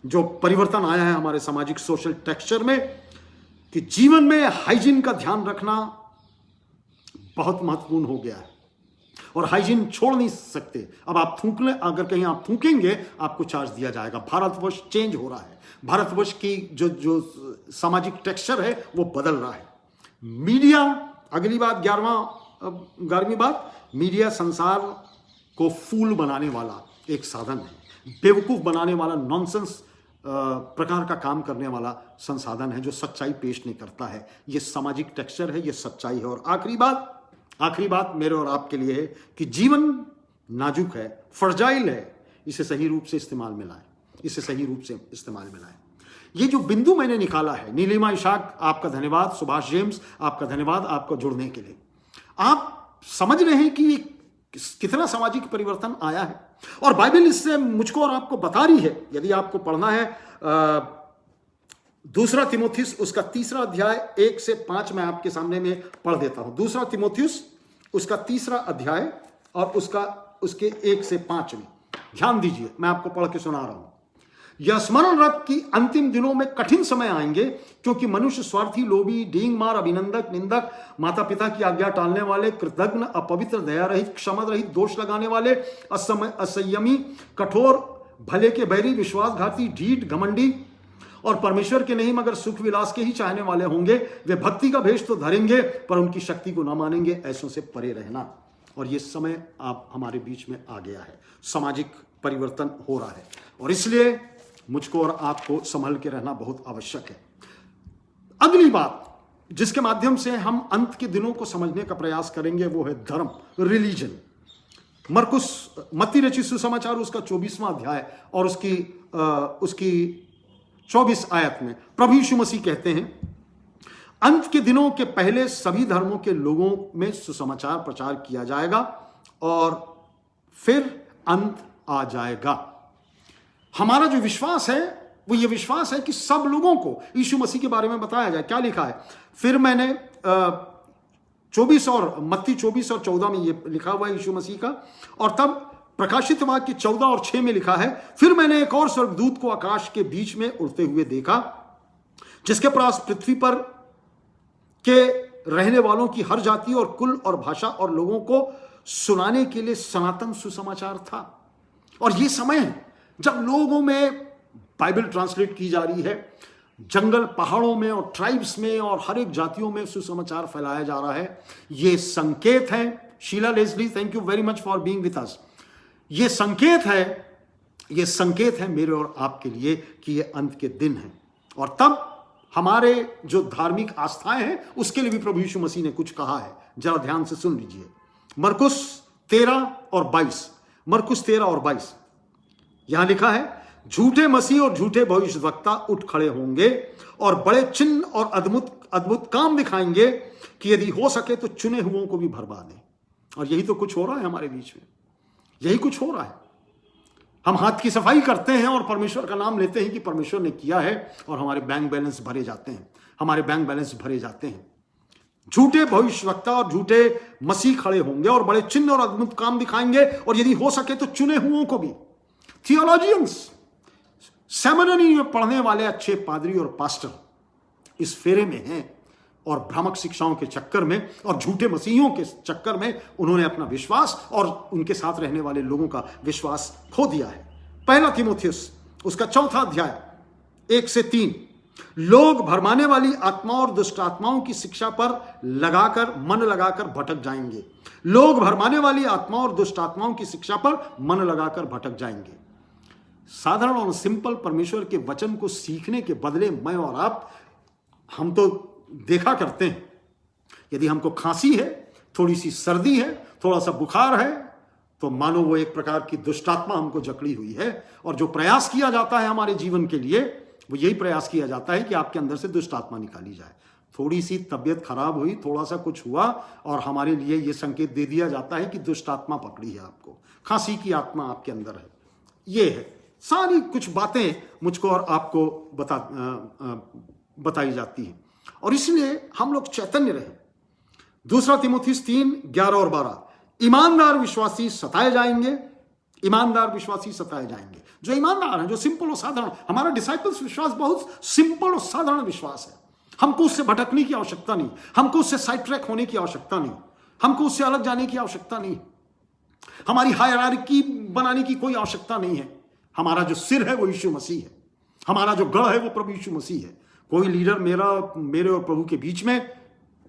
जो परिवर्तन आया है हमारे सामाजिक सोशल टेक्सचर में, कि जीवन में हाइजीन का ध्यान रखना बहुत महत्वपूर्ण हो गया है और हाइजीन छोड़ नहीं सकते। अब आप थूकने, अगर कहीं आप थूकेंगे आपको चार्ज दिया जाएगा। भारतवर्ष चेंज हो रहा है, भारतवर्ष की जो सामाजिक टेक्सचर है वो बदल रहा है। मीडिया, अगली बात 11वीं बात, मीडिया संसार को फूल बनाने वाला एक साधन है, बेवकूफ बनाने वाला, नॉनसेंस प्रकार का काम करने वाला संसाधन है जो सच्चाई पेश नहीं करता है। ये सामाजिक टेक्सचर है, ये सच्चाई है। और आखिरी बात मेरे और आपके लिए है कि जीवन नाजुक है, फ्रजाइल है, इसे सही रूप से इस्तेमाल में लाएं। ये जो बिंदु मैंने निकाला है, नीलिमा इशाक आपका धन्यवाद, सुभाष जेम्स आपका धन्यवाद, आपको जुड़ने के लिए। आप समझ रहे हैं कि ये कितना सामाजिक परिवर्तन आया है और बाइबल इससे मुझको और आपको बता रही है। यदि आपको पढ़ना है 2 तीमुथियुस उसका 3 अध्याय 1 से 5 मैं आपके सामने में पढ़ देता हूं। 2 तीमुथियुस उसका 3 अध्याय और उसके 1 से 5 में ध्यान दीजिए, मैं आपको पढ़ के सुना रहा हूं। यह स्मरण रख कि अंतिम दिनों में कठिन समय आएंगे, क्योंकि मनुष्य स्वार्थी, लोभी, डींग मार, अभिनंदक, निंदक, माता पिता की आज्ञा टालने वाले, कृतज्ञ, अपवित्र, दया रहित, क्षमा रहित, दोष लगाने वाले, असंयमी, कठोर, भले के बैरी, विश्वासघाती, ढीठ, घमंडी और परमेश्वर के नहीं मगर सुख विलास के ही चाहने वाले होंगे। वे भक्ति का भेष तो धरेंगे पर उनकी शक्ति को ना मानेंगे। ऐसों से परे रहना। और ये समय आप हमारे बीच में आ गया है, सामाजिक परिवर्तन हो रहा है और इसलिए मुझको और आपको संभल के रहना बहुत आवश्यक है। अगली बात जिसके माध्यम से हम अंत के दिनों को समझने का प्रयास करेंगे वो है धर्म, रिलीजन। मत्ती रचित सुसमाचार उसका 24वां अध्याय और उसकी 24 आयत में प्रभु यीशु मसीह कहते हैं, अंत के दिनों के पहले सभी धर्मों के लोगों में सुसमाचार प्रचार किया जाएगा और फिर अंत आ जाएगा। हमारा जो विश्वास है वो ये विश्वास है कि सब लोगों को यीशु मसीह के बारे में बताया जाए। क्या लिखा है? फिर मैंने 24 और मत्ती 24 और 14 में ये लिखा हुआ है यीशु मसीह का। और तब प्रकाशित वाक्य 14 और 6 में लिखा है, फिर मैंने एक और स्वर्गदूत को आकाश के बीच में उड़ते हुए देखा, जिसके पास पृथ्वी पर के रहने वालों की हर जाति और कुल और भाषा और लोगों को सुनाने के लिए सनातन सुसमाचार था। और ये समय है जब लोगों में बाइबल ट्रांसलेट की जा रही है, जंगल पहाड़ों में और ट्राइब्स में और हर एक जातियों में सुसमाचार फैलाया जा रहा है। ये संकेत है। Sheila Leslie, thank you very much for being with us. ये संकेत है मेरे और आपके लिए कि ये अंत के दिन है और तब हमारे जो धार्मिक आस्थाएं हैं उसके लिए भी प्रभु यीशु मसीह ने कुछ कहा है। जरा ध्यान से सुन लीजिए। मरकुस 13 और 22 यहां लिखा है, झूठे मसीह और झूठे भविष्यवक्ता उठ खड़े होंगे और बड़े चिन्ह और अद्भुत काम दिखाएंगे कि यदि हो सके तो चुने हुओं को भी भरवा दें। और यही तो कुछ हो रहा है हमारे बीच में, यही कुछ हो रहा है। हम हाथ की सफाई करते हैं और परमेश्वर का नाम लेते हैं कि परमेश्वर ने किया है और हमारे बैंक बैलेंस भरे जाते हैं। झूठे भविष्यवक्ता और झूठे मसीह खड़े होंगे और बड़े चिन्ह और अद्भुत काम दिखाएंगे और यदि हो सके तो चुने हुओं को भी। थियोलॉजियंस, सेमिनरी में पढ़ने वाले अच्छे पादरी और पास्टर इस फेरे में हैं और भ्रामक शिक्षाओं के चक्कर में और झूठे मसीहियों के चक्कर में उन्होंने अपना विश्वास और उनके साथ रहने वाले लोगों का विश्वास खो दिया है। 1 तीमुथियुस उसका 4 अध्याय 1 से 3, लोग भरमाने वाली आत्मा और दुष्ट आत्माओं की शिक्षा पर मन लगाकर भटक जाएंगे। लोग भरमाने वाली आत्मा और दुष्ट आत्माओं की शिक्षा पर मन लगाकर भटक जाएंगे। साधारण और सिंपल परमेश्वर के वचन को सीखने के बदले मैं और आप, हम तो देखा करते हैं, यदि हमको खांसी है, थोड़ी सी सर्दी है, थोड़ा सा बुखार है, तो मानो वो एक प्रकार की दुष्टात्मा हमको जकड़ी हुई है। और जो प्रयास किया जाता है हमारे जीवन के लिए, वो यही प्रयास किया जाता है कि आपके अंदर से दुष्टात्मा निकाली जाए। थोड़ी सी तबीयत खराब हुई, थोड़ा सा कुछ हुआ और हमारे लिए ये संकेत दे दिया जाता है कि दुष्टात्मा पकड़ी है आपको, खांसी की आत्मा आपके अंदर है। ये है, सारी कुछ बातें मुझको और आपको बताई जाती हैं और इसलिए हम लोग चैतन्य रहे। 2 तीमुथियुस 3, 11 और 12, ईमानदार विश्वासी सताए जाएंगे। जो ईमानदार हैं, जो सिंपल और साधारण, हमारा डिसाइपल्स विश्वास बहुत सिंपल और साधारण विश्वास है। हमको उससे भटकने की आवश्यकता नहीं, हमको उससे साइड ट्रैक होने की आवश्यकता नहीं, हमको उससे अलग जाने की आवश्यकता नहीं, हमारी हायरार्की बनाने की कोई आवश्यकता नहीं है। हमारा जो सिर है वो यीशु मसीह है, हमारा जो गढ़ है वो प्रभु यीशु मसीह है। कोई लीडर मेरे और प्रभु के बीच में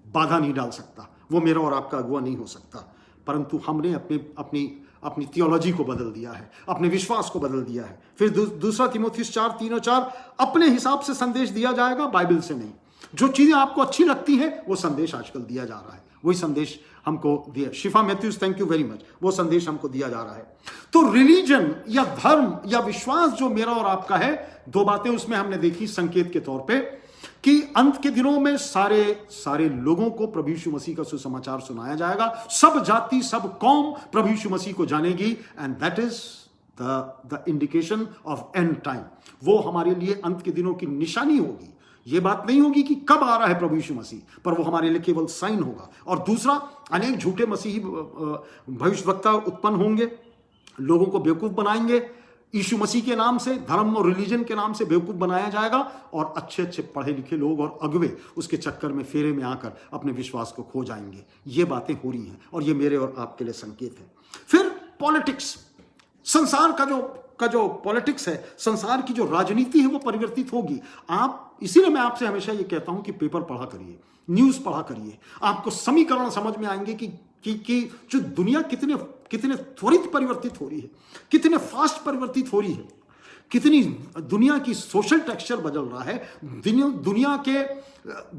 बाधा नहीं डाल सकता, वो मेरा और आपका अगुवा नहीं हो सकता। परंतु हमने अपनी थियोलॉजी को बदल दिया है, अपने विश्वास को बदल दिया है। फिर दूसरा तीमुथियुस 4:3-4, अपने हिसाब से संदेश दिया जाएगा, बाइबल से नहीं। जो चीजें आपको अच्छी लगती हैं वो संदेश आजकल दिया जा रहा है, वही संदेश हमको दिया। Shifa Mathews, thank you very much, वो संदेश हमको दिया जा रहा है। तो रिलीजन या धर्म या विश्वास जो मेरा और आपका है, दो बातें उसमें हमने देखी संकेत के तौर पे, कि अंत के दिनों में सारे लोगों को प्रभु यीशु मसीह का सुसमाचार सुनाया जाएगा। सब जाति, सब कौम प्रभु यीशु मसीह को जानेगी, and that is the indication of end time. वो हमारे लिए अंत के दिनों की निशानी होगी। ये बात नहीं होगी कि कब आ रहा है प्रभु यीशु मसीह, पर वो हमारे लिए केवल साइन होगा। और दूसरा, अनेक झूठे मसीही भविष्यवक्ता उत्पन्न होंगे, लोगों को बेवकूफ बनाएंगे। यीशु मसीह के नाम से, धर्म और रिलीजन के नाम से बेवकूफ बनाया जाएगा, और अच्छे अच्छे पढ़े लिखे लोग और अगुवे उसके चक्कर में, फेरे में आकर अपने विश्वास को खो जाएंगे। ये बातें हो रही हैं और ये मेरे और आपके लिए संकेत है। फिर पॉलिटिक्स, संसार का जो पॉलिटिक्स है, संसार की जो राजनीति है, वो परिवर्तित होगी। इसीलिए मैं आपसे हमेशा ये कहता हूं कि पेपर पढ़ा करिए, न्यूज पढ़ा करिए, आपको समीकरण समझ में आएंगे कि जो दुनिया कितने त्वरित परिवर्तित हो रही है, कितने फास्ट परिवर्तित हो रही है, कितनी दुनिया की सोशल टेक्सचर बदल रहा है, दुनिया के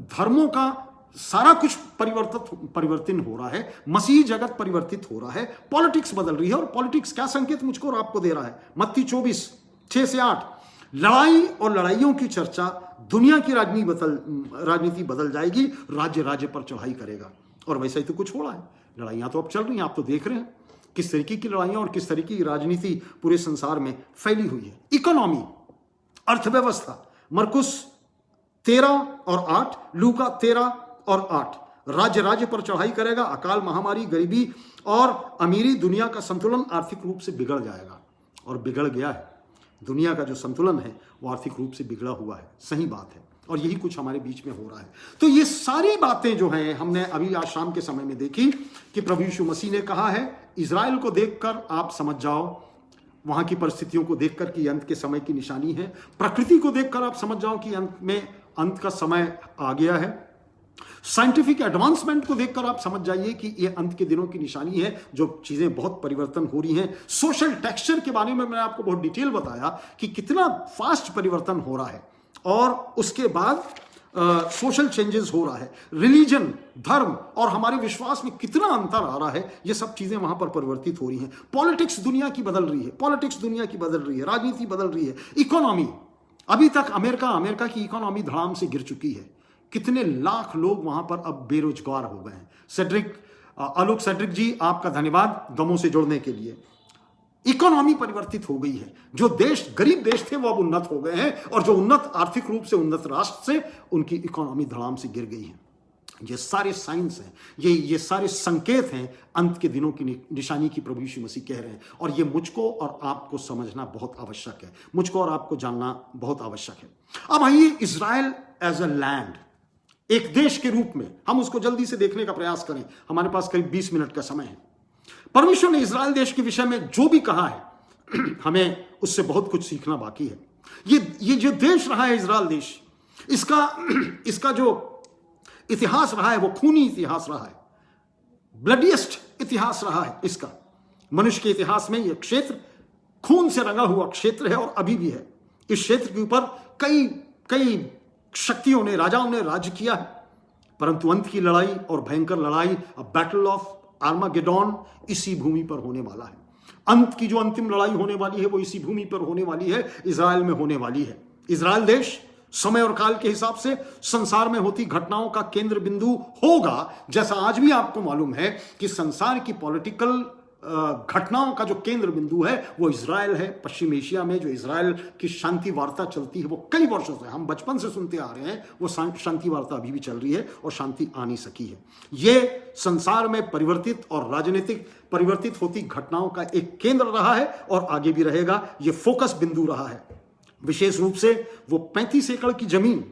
धर्मों का सारा कुछ परिवर्तन हो रहा है, मसीही जगत परिवर्तित हो रहा है, पॉलिटिक्स बदल रही है। और पॉलिटिक्स क्या संकेत मुझको और आपको दे रहा है? मत्ती 24:6-8, लड़ाई और लड़ाइयों की चर्चा, दुनिया की राजनीति बदल जाएगी, राज्य राज्य पर चढ़ाई करेगा। और वैसा ही तो कुछ हो रहा है, लड़ाइयां तो अब चल रही हैं, आप तो देख रहे हैं किस तरीके की लड़ाइयां और किस तरीके की राजनीति पूरे संसार में फैली हुई है। इकोनॉमी, अर्थव्यवस्था, मरकुस 13:8, लूका 13:8, राज्य राज्य पर चढ़ाई करेगा, अकाल, महामारी, गरीबी और अमीरी, दुनिया का संतुलन आर्थिक रूप से बिगड़ जाएगा। और बिगड़ गया है, दुनिया का जो संतुलन है वो आर्थिक रूप से बिगड़ा हुआ है, सही बात है। और यही कुछ हमारे बीच में हो रहा है। तो ये सारी बातें जो हैं, हमने अभी आज शाम के समय में देखी कि प्रभु यीशु मसीह ने कहा है, इजराइल को देखकर आप समझ जाओ, वहां की परिस्थितियों को देखकर कि अंत के समय की निशानी है। प्रकृति को देखकर आप समझ जाओ कि अंत का समय आ गया है। साइंटिफिक एडवांसमेंट को देखकर आप समझ जाइए कि ये अंत के दिनों की निशानी है, जो चीजें बहुत परिवर्तन हो रही हैं। सोशल टेक्सचर के बारे में मैंने आपको बहुत डिटेल बताया कि कितना फास्ट परिवर्तन हो रहा है, और उसके बाद सोशल चेंजेस हो रहा है। रिलीजन, धर्म और हमारे विश्वास में कितना अंतर आ रहा है, ये सब चीजें वहां पर परिवर्तित हो रही हैं। पॉलिटिक्स दुनिया की बदल रही है, राजनीति बदल रही है। इकोनॉमी, अभी तक अमेरिका की इकोनॉमी धड़ाम से गिर चुकी है। कितने लाख लोग वहां पर अब बेरोजगार हो गए हैं। आलोक सेड्रिक जी, आपका धन्यवाद दमों से जुड़ने के लिए। इकोनॉमी परिवर्तित हो गई है। जो देश गरीब देश थे वो अब उन्नत हो गए हैं, और जो उन्नत, आर्थिक रूप से उन्नत राष्ट्र से, उनकी इकोनॉमी धड़ाम से गिर गई है। ये सारे साइंस हैं, ये सारे संकेत हैं अंत के दिनों की निशानी की प्रभु यीशु मसीह कह रहे हैं। और ये मुझको और आपको समझना बहुत आवश्यक है, मुझको और आपको जानना बहुत आवश्यक है। अब आइए, इजराइल एज अ लैंड, एक देश के रूप में हम उसको जल्दी से देखने का प्रयास करें। हमारे पास करीब 20 मिनट का समय है। परमेश्वर ने इजराइल देश के विषय में जो भी कहा है, हमें उससे बहुत कुछ सीखना बाकी है। ये जो देश रहा है इजराइल देश, इसका जो इतिहास रहा है वो खूनी इतिहास रहा है, ब्लडीएस्ट इतिहास रहा है इसका। मनुष्य के इतिहास में यह क्षेत्र खून से रंगा हुआ क्षेत्र है और अभी भी है। इस क्षेत्र के ऊपर कई शक्तियों ने, राजाओं ने राज्य किया है, परंतु अंत की लड़ाई और भयंकर लड़ाई, बैटल ऑफ आर्मागेडोन, इसी भूमि पर होने वाला है। अंत की जो अंतिम लड़ाई होने वाली है वो इसी भूमि पर होने वाली है, इजराइल में होने वाली है। इजराइल देश समय और काल के हिसाब से संसार में होती घटनाओं का केंद्र बिंदु होगा। जैसा आज भी आपको मालूम है कि संसार की पॉलिटिकल घटनाओं का जो केंद्र बिंदु है वो इजराइल है। पश्चिम एशिया में जो इजराइल की शांति वार्ता चलती है वो कई वर्षों से, हम बचपन से सुनते आ रहे हैं, वो शांति वार्ता अभी भी चल रही है और शांति आ नहीं सकी है। ये संसार में परिवर्तित और राजनीतिक परिवर्तित होती घटनाओं का एक केंद्र रहा है और आगे भी रहेगा। ये फोकस बिंदु रहा है। विशेष रूप से वो 35 एकड़ की जमीन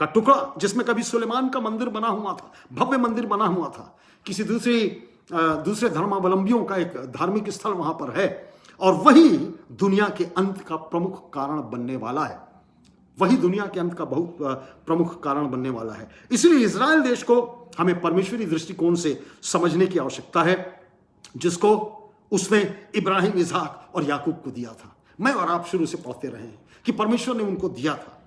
का टुकड़ा जिसमें कभी सुलेमान का मंदिर बना हुआ था, भव्य मंदिर बना हुआ था, किसी दूसरे धर्मावलंबियों का एक धार्मिक स्थल वहां पर है, और वही दुनिया के अंत का प्रमुख कारण बनने वाला है। वही दुनिया के अंत का बहुत प्रमुख कारण बनने वाला है। इसलिए इजराइल देश को हमें परमेश्वरी दृष्टिकोण से समझने की आवश्यकता है, जिसको उसने इब्राहिम, इसहाक और याकूब को दिया था। मैं और आप शुरू से पढ़ते रहे हैं कि परमेश्वर ने उनको दिया था।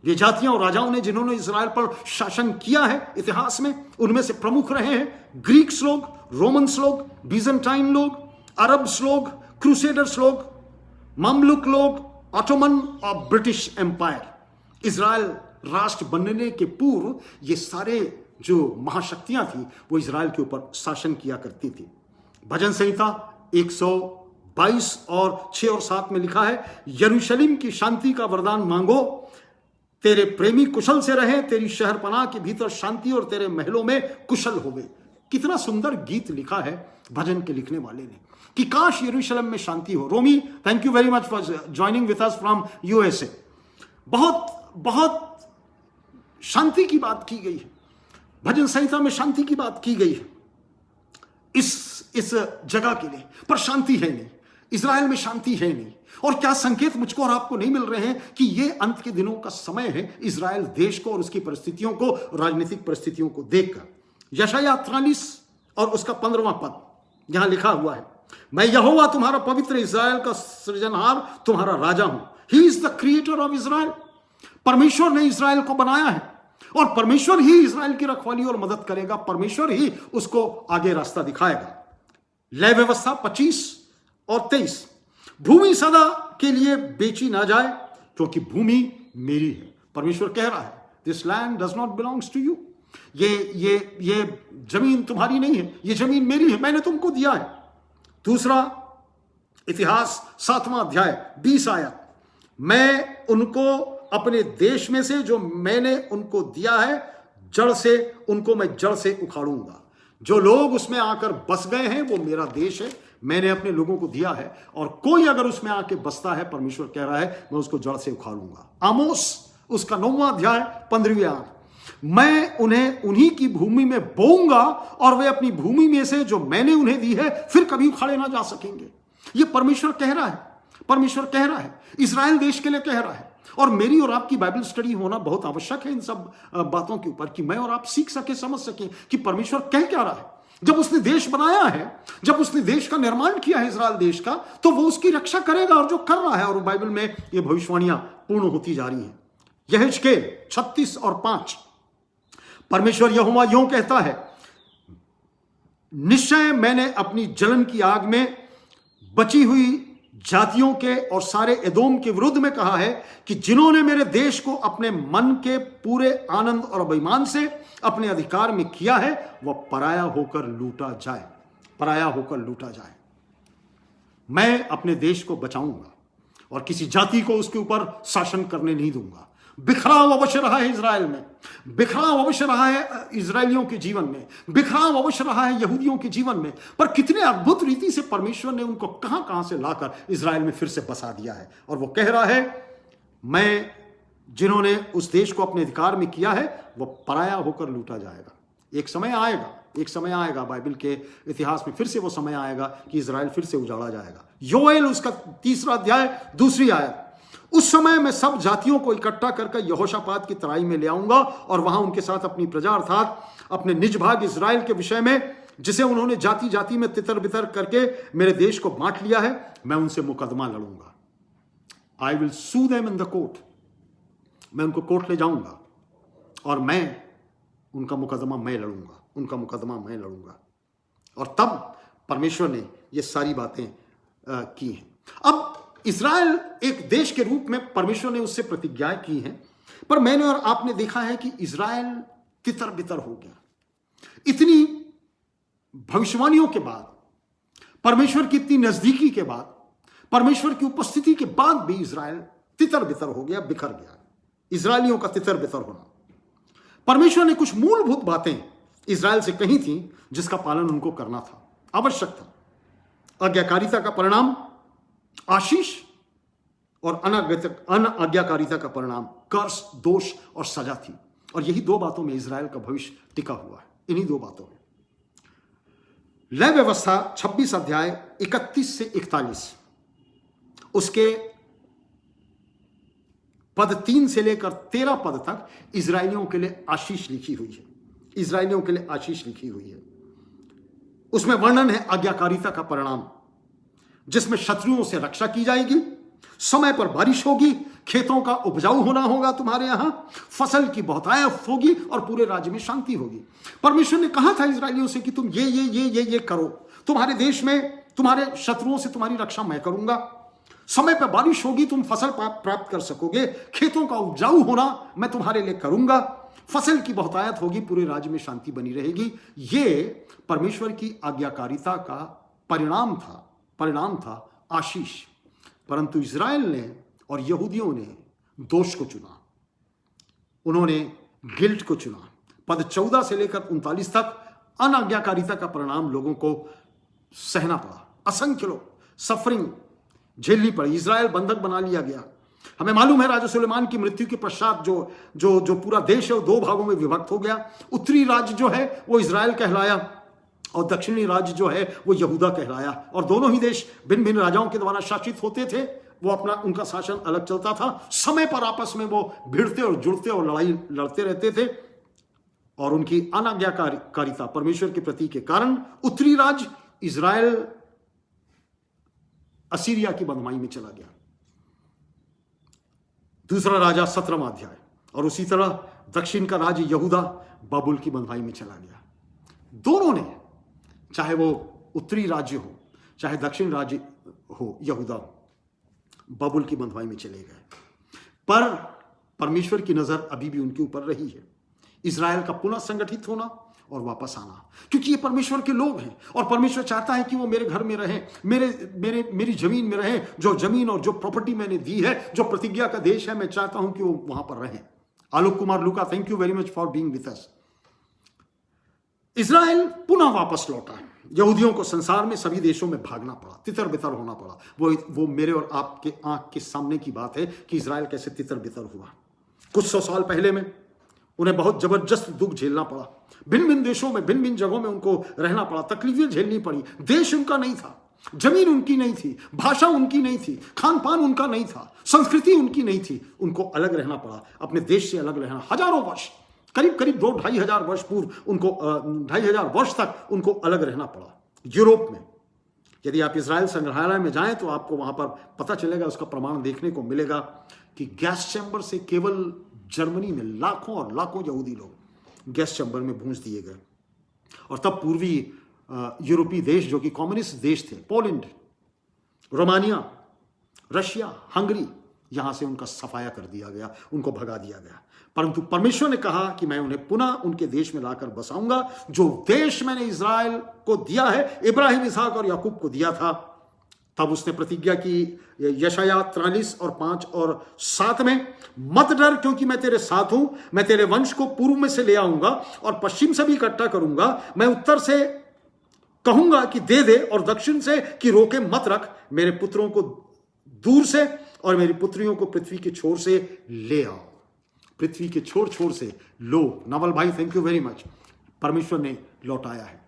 ये जातियां और राजाओं ने जिन्होंने इजराइल पर शासन किया है इतिहास में, उनमें से प्रमुख रहे हैं ग्रीक्स लोग, रोमन्स लोग, बीजेंटाइन लोग, अरब्स लोग, क्रूसेडर्स लोग, मामलुक लोग, ऑटोमन और ब्रिटिश एम्पायर। इजराइल राष्ट्र बनने के पूर्व ये सारे जो महाशक्तियां थी वो इजराइल के ऊपर शासन किया करती थी। भजन संहिता 122 और 6 और 7 में लिखा है, यरूशलेम की शांति का वरदान मांगो, तेरे प्रेमी कुशल से रहे, तेरी शहरपनाह के भीतर शांति और तेरे महलों में कुशल होवे। कितना सुंदर गीत लिखा है भजन के लिखने वाले ने कि काश यरूशलेम में शांति हो। Romi, thank you very much for joining with us from USA. बहुत बहुत शांति की बात की गई है, भजन संहिता में शांति की बात की गई है इस जगह के लिए, पर शांति है नहीं, इजराइल में शांति है नहीं। और क्या संकेत मुझको और आपको नहीं मिल रहे हैं कि ये अंत के दिनों का समय है इजराइल देश को और उसकी परिस्थितियों को, राजनीतिक परिस्थितियों को देखकर। यशायाह 43 और उसका 15वां पद यहां लिखा हुआ है, मैं यहोवा तुम्हारा पवित्र, इजराइल का सृजनहार, तुम्हारा राजा हूं। He is the creator of Israel. परमेश्वर ने इजराइल को बनाया है और परमेश्वर ही इजराइल की रखवाली और मदद करेगा, परमेश्वर ही उसको आगे रास्ता दिखाएगा। लय व्यवस्था 25 और 23, भूमि सदा के लिए बेची ना जाए क्योंकि भूमि मेरी है। परमेश्वर कह रहा है, this land does not belongs to you. ये जमीन तुम्हारी नहीं है, ये जमीन मेरी है, मैंने तुमको दिया है। दूसरा इतिहास 7वां अध्याय 20 आयत, मैं उनको अपने देश में से जो मैंने उनको दिया है, जड़ से उनको मैं जड़ से उखाड़ूंगा। जो लोग उसमें आकर बस गए हैं वो मेरा देश है, मैंने अपने लोगों को दिया है, और कोई अगर उसमें आके बसता है, परमेश्वर कह रहा है, मैं उसको जड़ से उखाड़ूंगा। आमोस उसका 9वां अध्याय 15वीं आयत, मैं उन्हें उन्हीं की भूमि में बोऊंगा और वे अपनी भूमि में से जो मैंने उन्हें दी है फिर कभी उखाड़े ना जा सकेंगे। ये परमेश्वर कह रहा है, परमेश्वर कह रहा है, इजराइल देश के लिए कह रहा है। और मेरी और आपकी बाइबल स्टडी होना बहुत आवश्यक है इन सब बातों के ऊपर, कि मैं और आप सीख सके, समझ सके कि परमेश्वर कह क्या रहा है। जब उसने देश बनाया है, जब उसने देश का निर्माण किया है इजराइल देश का, तो वो उसकी रक्षा करेगा और जो कर रहा है। और बाइबल में ये भविष्यवाणियां पूर्ण होती जा रही हैं। यहेजकेल 36 और 5, परमेश्वर यहोवा यूं कहता है, निश्चय मैंने अपनी जलन की आग में बची हुई जातियों के और सारे एदोम के विरुद्ध में कहा है कि जिन्होंने मेरे देश को अपने मन के पूरे आनंद और अभिमान से अपने अधिकार में किया है, वह पराया होकर लूटा जाए, पराया होकर लूटा जाए। मैं अपने देश को बचाऊंगा और किसी जाति को उसके ऊपर शासन करने नहीं दूंगा। बिखराव अवश्य रहा है इजराइल में, बिखराव अवश्य रहा है इजरायलियों के जीवन में, बिखराव अवश्य रहा है यहूदियों के जीवन में, पर कितने अद्भुत रीति से परमेश्वर ने उनको कहां कहां से लाकर इजराइल में फिर से बसा दिया है। और वो कह रहा है, मैं जिन्होंने उस देश को अपने अधिकार में किया है वो पराया होकर लूटा जाएगा। एक समय आएगा, एक समय आएगा, बाइबल के इतिहास में फिर से वो समय आएगा कि इजराइल फिर से उजाड़ा जाएगा। योएल उसका 3रा अध्याय 2री आयत, उस समय मैं सब जातियों को इकट्ठा करके यहोशापात की तराई में ले आऊंगा और वहां उनके साथ अपनी प्रजा अर्थात अपने निज भाग इजराइल के विषय में, जिसे उन्होंने जाति जाति में तितर बितर करके मेरे देश को बांट लिया है, मैं उनसे मुकदमा लड़ूंगा। I will sue them in the court, मैं उनको कोर्ट ले जाऊंगा और मैं उनका मुकदमा मैं लड़ूंगा, उनका मुकदमा मैं लड़ूंगा। और तब परमेश्वर ने ये सारी बातें की हैं। अब इजराइल एक देश के रूप में परमेश्वर ने उससे प्रतिज्ञाएं की हैं, पर मैंने और आपने देखा है कि इजराइल तितर बितर हो गया। इतनी भविष्यवाणियों के बाद, परमेश्वर की इतनी नजदीकी के बाद, परमेश्वर की उपस्थिति के बाद भी इजराइल तितर बितर हो गया, बिखर गया। इजरायलियों का तितर बितर होना, परमेश्वर ने कुछ मूलभूत बातें इजराइल से कही थी जिसका पालन उनको करना था, आवश्यक था। आज्ञाकारिता का परिणाम आशीष और अनाज्ञाकारिता का परिणाम कर्स, दोष और सजा थी। और यही दो बातों में इजराइल का भविष्य टिका हुआ है, इन्हीं दो बातों में। लय व्यवस्था 26 अध्याय 31 से 41, उसके पद 3 से लेकर 13 पद तक इजरायलियों के लिए आशीष लिखी हुई है, इजरायलियों के लिए आशीष लिखी हुई है। उसमें वर्णन है आज्ञाकारिता का परिणाम, जिसमें शत्रुओं से रक्षा की जाएगी, समय पर बारिश होगी, खेतों का उपजाऊ होना होगा तुम्हारे यहां, फसल की बहुतायत होगी और पूरे राज्य में शांति होगी। परमेश्वर ने कहा था इजरायलियों से कि तुम ये करो, तुम्हारे देश में तुम्हारे शत्रुओं से तुम्हारी रक्षा मैं करूंगा, समय पर बारिश होगी, तुम फसल प्राप्त कर सकोगे, खेतों का उपजाऊ होना मैं तुम्हारे लिए करूंगा, फसल की बहुतायत होगी, पूरे राज्य में शांति बनी रहेगी। ये परमेश्वर की आज्ञाकारिता का परिणाम था आशीष। परंतु इजराइल ने और यहूदियों ने दोष को चुना, उन्होंने गिल्ट को चुना। पद 14 से लेकर 39 तक अनाज्ञाकारिता का परिणाम लोगों को सहना पड़ा, असंख्य लोग सफरिंग झेलनी पड़ी, इजराइल बंधक बना लिया गया। हमें मालूम है राजा सुलेमान की मृत्यु के पश्चात जो पूरा देश है वो दो भागों में विभक्त हो गया। उत्तरी राज्य जो है वो इजराइल कहलाया और दक्षिणी राज्य जो है वो यहूदा कहलाया, और दोनों ही देश भिन्न भिन्न राजाओं के द्वारा शासित होते थे। वो उनका शासन अलग चलता था, समय पर आपस में वो भिड़ते और जुड़ते और लड़ाई लड़ते रहते थे। और उनकी अनाज्ञाकारिता परमेश्वर के प्रति के कारण उत्तरी राज्य इजराइल असीरिया की बंधुआई में चला गया। दूसरा राजा 17वां अध्याय। और उसी तरह दक्षिण का राज्य यहूदा बाबुल की बंधुआई में चला गया। दोनों ने, चाहे वो उत्तरी राज्य हो चाहे दक्षिण राज्य हो, यहूदा बाबुल की बंधुआई में चले गए। पर परमेश्वर की नजर अभी भी उनके ऊपर रही है, इजराइल का पुनः संगठित होना और वापस आना, क्योंकि ये परमेश्वर के लोग हैं और परमेश्वर चाहता है कि वो मेरे घर में रहें, मेरी जमीन में रहें। जो जमीन और जो प्रॉपर्टी मैंने दी है, जो प्रतिज्ञा का देश है, मैं चाहता हूं कि वो वहां पर रहें। Alok Kumar Luka, thank you very much for being with us. Israel पुनः वापस लौटा। यहूदियों को संसार में सभी देशों में भागना पड़ा, तितर बितर होना पड़ा। वो मेरे और आपके आंख के सामने की बात है कि इजराइल कैसे तितर बितर हुआ। कुछ 100 साल पहले में उन्हें बहुत जबरदस्त दुख झेलना पड़ा, भिन्न भिन्न देशों में भिन्न भिन्न जगहों में उनको रहना पड़ा, तकलीफें झेलनी पड़ी। देश उनका नहीं था, जमीन उनकी नहीं थी, भाषा उनकी नहीं थी, खान पान उनका नहीं था, संस्कृति उनकी नहीं थी। उनको अलग रहना पड़ा, अपने देश से अलग रहना। हजारों वर्ष, करीब 2-2.5 हजार वर्ष पूर्व उनको 2.5 हजार वर्ष तक उनको अलग रहना पड़ा यूरोप में। यदि आप इजराइल संग्रहालय में जाएं तो आपको वहां पर पता चलेगा, उसका प्रमाण देखने को मिलेगा कि गैस चैम्बर से केवल जर्मनी में लाखों और लाखों यहूदी लोग गैस चैम्बर में भूंस दिए गए। और तब पूर्वी यूरोपीय देश जो कि कम्युनिस्ट देश थे, पोलैंड, रोमानिया, रशिया, हंगरी, यहां से उनका सफाया कर दिया गया, उनको भगा दिया गया। परंतु परमेश्वर ने कहा कि मैं उन्हें पुनः उनके देश में लाकर बसाऊंगा। जो देश मैंने इजराइल को दिया है, इब्राहिम, इसहाक और याकूब को दिया था। तब उसने प्रतिज्ञा की, यशायाह 43 और 5 और 7 में, मत डर क्योंकि मैं तेरे साथ हूं, मैं तेरे वंश को पूर्व में से ले आऊंगा और पश्चिम से भी इकट्ठा करूंगा। मैं उत्तर से कहूंगा कि दे दे और दक्षिण से कि रोके मत रख। मेरे पुत्रों को दूर से और मेरी पुत्रियों को पृथ्वी के छोर से ले आओ। पृथ्वी के छोर से लो। नवल भाई, थैंक यू वेरी मच। परमेश्वर ने लौटाया है,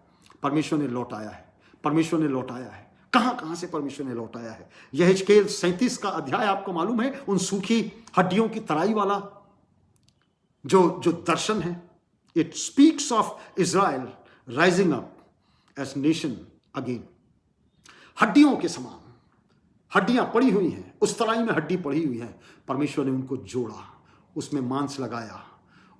परमेश्वर ने लौटाया है, परमेश्वर ने लौटाया है। कहां से परमेश्वर ने लौटाया है? यहेजकेल 37 का अध्याय आपको मालूम है, उन सूखी हड्डियों की तराई वाला जो दर्शन है। It speaks of Israel rising up as nation again. हड्डियों के समान हड्डियां पड़ी हुई हैं, उस तराई में हड्डी पड़ी हुई है। परमेश्वर ने उनको जोड़ा, उसमें मांस लगाया,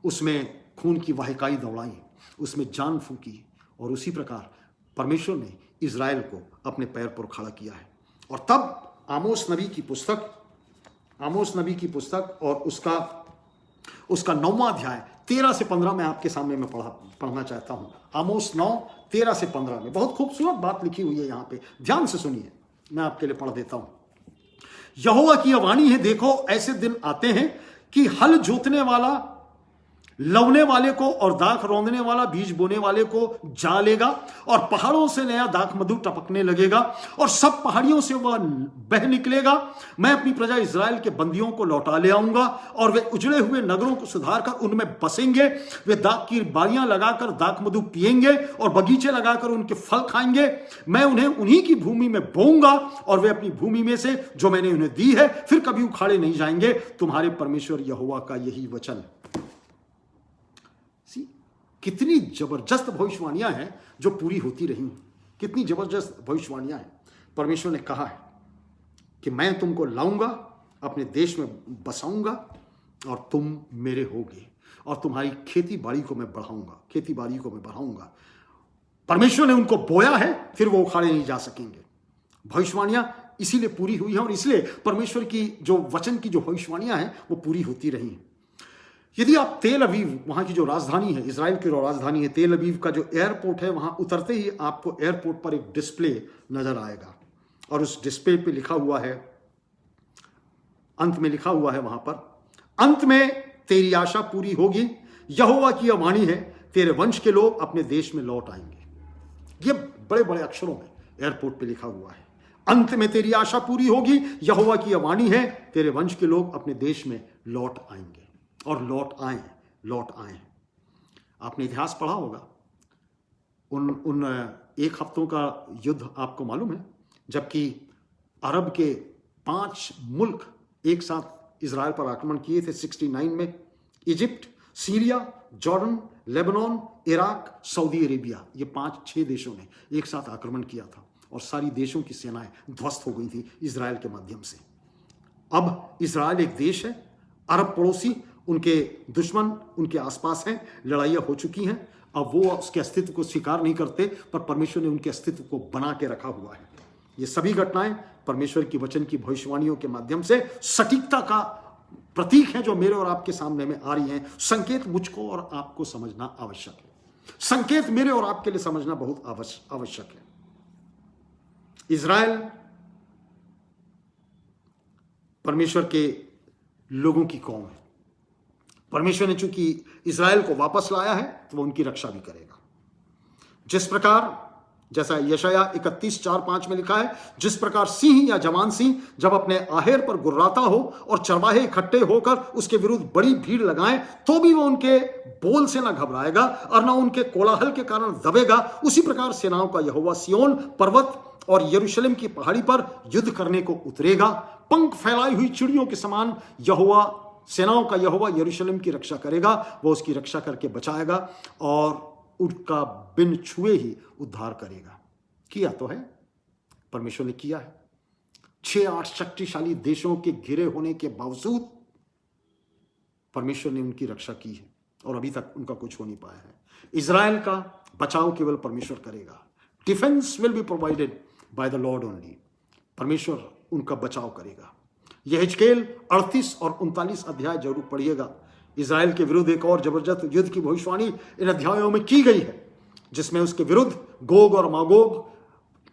उसमें खून की वाहिकाई दौड़ाई, उसमें जान फूकी, और उसी प्रकार परमेश्वर ने इजराइल को अपने पैर पर खड़ा किया है। और तब आमोस नबी की पुस्तक और उसका 9वां अध्याय 13 से 15 में आपके सामने मैं पढ़ना चाहता हूं। आमोस 9 13 से 15 में बहुत खूबसूरत बात लिखी हुई है। यहां पे ध्यान से सुनिए, मैं आपके लिए पढ़ देता हूं। यहोवा की यह वाणी है, देखो ऐसे दिन आते हैं कि हल जोतने वाला लवने वाले को और दाख रौंदने वाला बीज बोने वाले को जा लेगा, और पहाड़ों से नया दाख मधु टपकने लगेगा, और सब पहाड़ियों से वह बह निकलेगा। मैं अपनी प्रजा इज़राइल के बंदियों को लौटा ले आऊंगा, और वे उजड़े हुए नगरों को सुधार कर उनमें बसेंगे। वे दाख की बारियां लगाकर दाख मधु पिएंगे और बगीचे लगाकर उनके फल खाएंगे। मैं उन्हें उन्हीं की भूमि में बोऊंगा, और वे अपनी भूमि में से जो मैंने उन्हें दी है फिर कभी उखाड़े नहीं जाएंगे। तुम्हारे परमेश्वर यहोवा का यही वचन। कितनी जबरदस्त भविष्यवाणियां हैं जो पूरी होती रही। कितनी जबरदस्त भविष्यवाणियां हैं। परमेश्वर ने कहा है कि मैं तुमको लाऊंगा, अपने देश में बसाऊंगा, और तुम मेरे होगे, और तुम्हारी खेती बाड़ी को मैं बढ़ाऊंगा, खेती बाड़ी को मैं बढ़ाऊंगा। परमेश्वर ने उनको बोया है, फिर वो उखाड़े नहीं जा सकेंगे। भविष्यवाणियां इसीलिए पूरी हुई हैं, और इसलिए परमेश्वर की जो वचन की जो भविष्यवाणियां हैं वो पूरी होती रही हैं। यदि आप तेल अवीव, वहां की जो राजधानी है, इजराइल की जो राजधानी है, तेल अवीव का जो एयरपोर्ट है, वहां उतरते ही आपको एयरपोर्ट पर एक डिस्प्ले नजर आएगा, और उस डिस्प्ले पे लिखा हुआ है, अंत में लिखा हुआ है वहां पर, अंत में तेरी आशा पूरी होगी, यहोवा की यह वाणी है, तेरे वंश के लोग अपने देश में लौट आएंगे। ये बड़े बड़े अक्षरों में एयरपोर्ट पे लिखा हुआ है, अंत में तेरी आशा पूरी होगी, यहोवा की यह वाणी है, तेरे वंश के लोग अपने देश में लौट आएंगे। और लौट आए। आपने इतिहास पढ़ा होगा, उन एक हफ्तों का युद्ध आपको मालूम है, जबकि अरब के 5 मुल्क एक साथ इजराइल पर आक्रमण किए थे 69 में। Egypt, Syria, Jordan, Lebanon, Iraq, Saudi Arabia, ये 5-6 देशों ने एक साथ आक्रमण किया था, और सारी देशों की सेनाएं ध्वस्त हो गई थी इजराइल के माध्यम से। अब इजराइल एक देश है, अरब पड़ोसी, उनके दुश्मन उनके आसपास हैं, लड़ाइयाँ हो चुकी हैं। अब वो उसके अस्तित्व को स्वीकार नहीं करते, पर परमेश्वर ने उनके अस्तित्व को बना के रखा हुआ है। ये सभी घटनाएं परमेश्वर की वचन की भविष्यवाणियों के माध्यम से सटीकता का प्रतीक है, जो मेरे और आपके सामने में आ रही हैं। संकेत मुझको और आपको समझना आवश्यक है। संकेत मेरे और आपके लिए समझना बहुत आवश्यक है। इजराइल परमेश्वर के लोगों की कौम है। परमेश्वर ने चूंकि इजराइल को वापस लाया है, तो वो उनकी रक्षा भी करेगा। जिस प्रकार, जैसा यशाया 31:4-5 में लिखा है, जिस प्रकार सिंह या जवान सिंह जब अपने आहेर पर गुर्राता हो और चरवाहे इकट्ठे होकर उसके विरुद्ध बड़ी भीड़ लगाएं, तो भी वो उनके बोल से ना घबराएगा और ना उनके कोलाहल के कारण दबेगा, उसी प्रकार सेनाओं का यहोवा सिय्योन पर्वत और यरूशलेम की पहाड़ी पर युद्ध करने को उतरेगा। पंख फैलाई हुई चिड़ियों के समान यहोवा, सेनाओं का यहोवा यरूशलेम की रक्षा करेगा। वो उसकी रक्षा करके बचाएगा और उनका बिन छुए ही उद्धार करेगा। किया तो है, परमेश्वर ने किया है। 6-8 शक्तिशाली देशों के घिरे होने के बावजूद परमेश्वर ने उनकी रक्षा की है, और अभी तक उनका कुछ हो नहीं पाया है। इजराइल का बचाव केवल परमेश्वर करेगा। Defence will be provided by the Lord only. परमेश्वर उनका बचाव करेगा। यहेजकेल 38 और 39 अध्याय जरूर पढ़िएगा। इजराइल के विरुद्ध एक और जबरदस्त युद्ध की भविष्यवाणी इन अध्यायों में की गई है, जिसमें उसके विरुद्ध गोग और मागोग,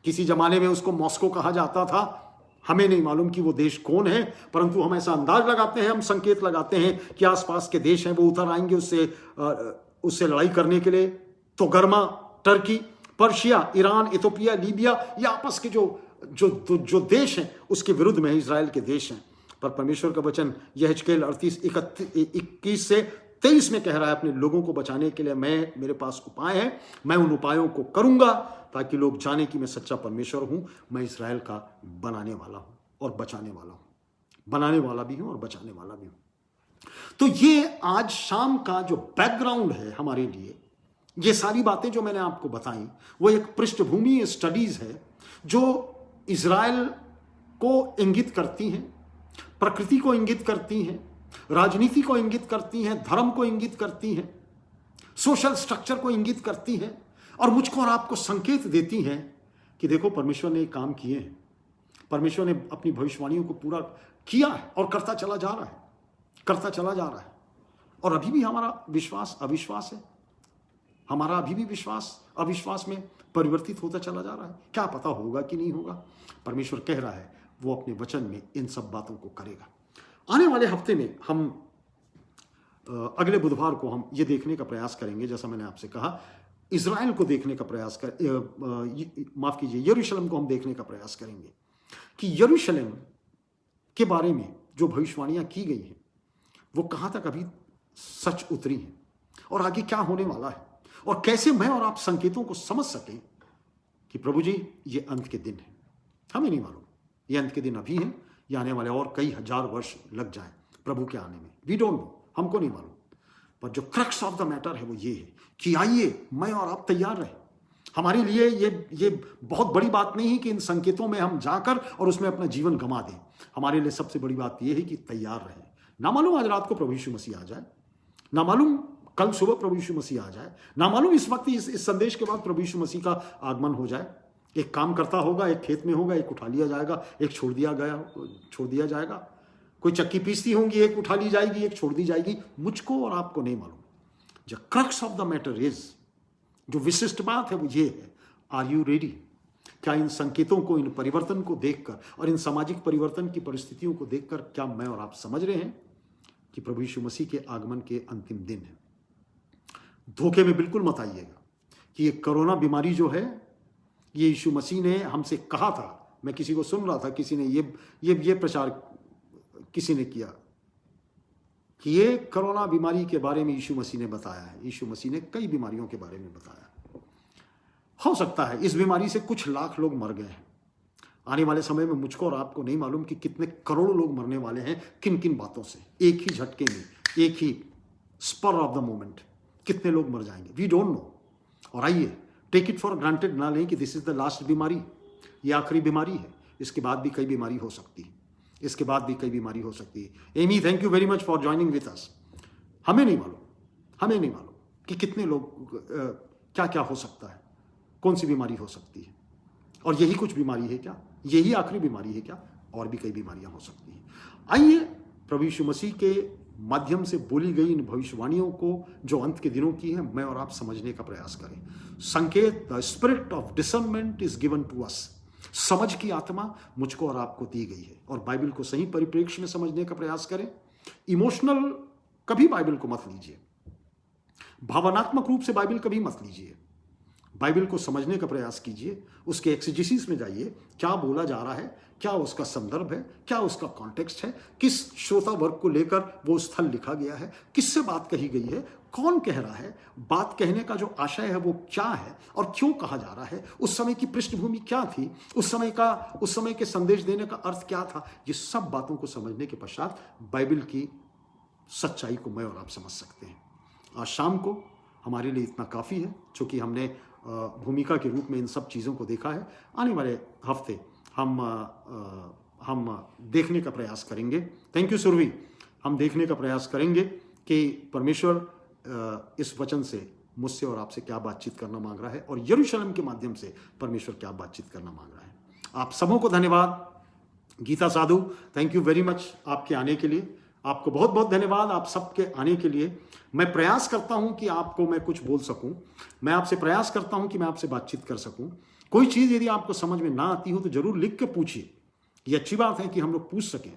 किसी जमाने में उसको मॉस्को कहा जाता था, हमें नहीं मालूम कि वो देश कौन है, परंतु हम ऐसा अंदाज लगाते हैं, हम संकेत लगाते हैं कि आसपास के देश हैं वो उतर आएंगे उससे लड़ाई करने के लिए। तो गर्मा, Turkey, Persia, Iran, Ethiopia, Libya, ये आपस के जो देश हैं उसके विरुद्ध में इजराइल के देश हैं। पर परमेश्वर का वचन यहेजकेल 38:21 से 23 में कह रहा है, अपने लोगों को बचाने के लिए मेरे पास उपाय है, मैं उन उपायों को करूंगा ताकि लोग जाने कि मैं सच्चा परमेश्वर हूं। मैं इजराइल का बनाने वाला हूं और बचाने वाला हूं, बनाने वाला भी हूं और बचाने वाला भी हूं। तो ये आज शाम का जो बैकग्राउंड है हमारे लिए, ये सारी बातें जो मैंने आपको बताई, वो एक पृष्ठभूमि स्टडीज है जो इजराइल को इंगित करती हैं, प्रकृति को इंगित करती हैं, राजनीति को इंगित करती हैं, धर्म को इंगित करती हैं, सोशल स्ट्रक्चर को इंगित करती हैं, और मुझको और आपको संकेत देती हैं कि देखो परमेश्वर ने काम किए हैं, परमेश्वर ने अपनी भविष्यवाणियों को पूरा किया है और करता चला जा रहा है। और अभी भी हमारा विश्वास अविश्वास है, हमारा अभी भी विश्वास अविश्वास में परिवर्तित होता चला जा रहा है। क्या पता होगा कि नहीं होगा। परमेश्वर कह रहा है वो अपने वचन में इन सब बातों को करेगा। आने वाले हफ्ते में हम अगले बुधवार को हम ये देखने का प्रयास करेंगे, जैसा मैंने आपसे कहा, इज़राइल को देखने का प्रयास माफ कीजिए, यरूशलेम को हम देखने का प्रयास करेंगे कि यरूशलेम के बारे में जो भविष्यवाणियां की गई हैं वो कहाँ तक अभी सच उतरी हैं और आगे क्या होने वाला है, और कैसे मैं और आप संकेतों को समझ सकें कि प्रभु जी ये अंत के दिन है। हमें नहीं मालूम ये अंत के दिन अभी हैं या आने वाले और कई हजार वर्ष लग जाए प्रभु के आने में, वी डोंट नो, हमको नहीं मालूम। पर जो क्रक्स ऑफ द मैटर है वो ये है कि आइए मैं और आप तैयार रहें। हमारे लिए ये बहुत बड़ी बात नहीं है कि इन संकेतों में हम जाकर और उसमें अपना जीवन गंवा दें। हमारे लिए सबसे बड़ी बात यह है कि तैयार रहें। ना मालूम आज रात को प्रभु यीशु मसीह आ जाए, ना मालूम कल सुबह प्रभु यीशु मसीह आ जाए, ना मालूम इस वक्त इस संदेश के बाद प्रभु यीशु मसीह का आगमन हो जाए। एक काम करता होगा, एक खेत में होगा, एक उठा लिया जाएगा, एक छोड़ दिया जाएगा। कोई चक्की पीसती होंगी, एक उठा ली जाएगी, एक छोड़ दी जाएगी। मुझको और आपको नहीं मालूम। The crux of the matter is, जो विशिष्ट बात है वो ये है, आर यू रेडी? क्या इन संकेतों को, इन परिवर्तन को देखकर और इन सामाजिक परिवर्तन की परिस्थितियों को देखकर क्या मैं और आप समझ रहे हैं कि प्रभु यीशु मसीह के आगमन के अंतिम दिन है? धोखे में बिल्कुल मत आइएगा कि ये कोरोना बीमारी जो है, ये यीशु मसीह ने हमसे कहा था। मैं किसी को सुन रहा था, किसी ने ये प्रचार किसी ने किया कि ये कोरोना बीमारी के बारे में यीशु मसीह ने बताया है। यीशु मसीह ने कई बीमारियों के बारे में बताया। हो सकता है इस बीमारी से कुछ लाख लोग मर गए हैं। आने वाले समय में मुझको और आपको नहीं मालूम कि कितने करोड़ों लोग मरने वाले हैं, किन किन बातों से। एक ही झटके में, एक ही स्पर ऑफ द मोमेंट कितने लोग मर जाएंगे, वी डोंट नो। और आइए टेक इट फॉर ग्रांटेड ना लें कि दिस इज द लास्ट बीमारी, ये आखिरी बीमारी है। इसके बाद भी कई बीमारी हो सकती है, इसके बाद भी कई बीमारी हो सकती है। Amy, thank you very much for joining with us. हमें नहीं मालूम कि कितने लोग क्या क्या हो सकता है, कौन सी बीमारी हो सकती है, और यही कुछ बीमारी है क्या, यही आखिरी बीमारी है क्या, और भी कई बीमारियां हो सकती हैं। आइए प्रभु यीशु मसीह के माध्यम से बोली गई इन भविष्यवाणियों को जो अंत के दिनों की है, मैं और आप समझने का प्रयास करें। संकेत, the spirit of discernment is given to us. समझ की आत्मा मुझको और आपको दी गई है, और बाइबल को सही परिप्रेक्ष्य में समझने का प्रयास करें। इमोशनल कभी बाइबल को मत लीजिए, भावनात्मक रूप से बाइबल कभी मत लीजिए। बाइबल को समझने का प्रयास कीजिए, उसके एक्सेजेसिस में जाइए, क्या बोला जा रहा है, क्या उसका संदर्भ है, क्या उसका कॉन्टेक्स्ट है, किस श्रोता वर्ग को लेकर वो स्थल लिखा गया है, किससे बात कही गई है, कौन कह रहा है, बात कहने का जो आशय है वो क्या है और क्यों कहा जा रहा है, उस समय की पृष्ठभूमि क्या थी, उस समय के संदेश देने का अर्थ क्या था। ये सब बातों को समझने के पश्चात बाइबल की सच्चाई को मैं और आप समझ सकते हैं। आज शाम को हमारे लिए इतना काफ़ी है, चूँकि हमने भूमिका के रूप में इन सब चीज़ों को देखा है। आने वाले हफ्ते हम देखने का प्रयास करेंगे। Thank you Surabhi. हम देखने का प्रयास करेंगे कि परमेश्वर इस वचन से मुझसे और आपसे क्या बातचीत करना मांग रहा है, और यरूशलेम के माध्यम से परमेश्वर क्या बातचीत करना मांग रहा है। आप सबों को धन्यवाद। गीता साधु, थैंक यू वेरी मच आपके आने के लिए। आपको बहुत बहुत धन्यवाद आप सबके आने के लिए। मैं प्रयास करता हूं कि आपको मैं कुछ बोल सकूं, मैं आपसे प्रयास करता हूं कि मैं आपसे बातचीत कर सकूं। कोई चीज़ यदि आपको समझ में ना आती हो तो जरूर लिख के पूछिए। ये अच्छी बात है कि हम लोग पूछ सकें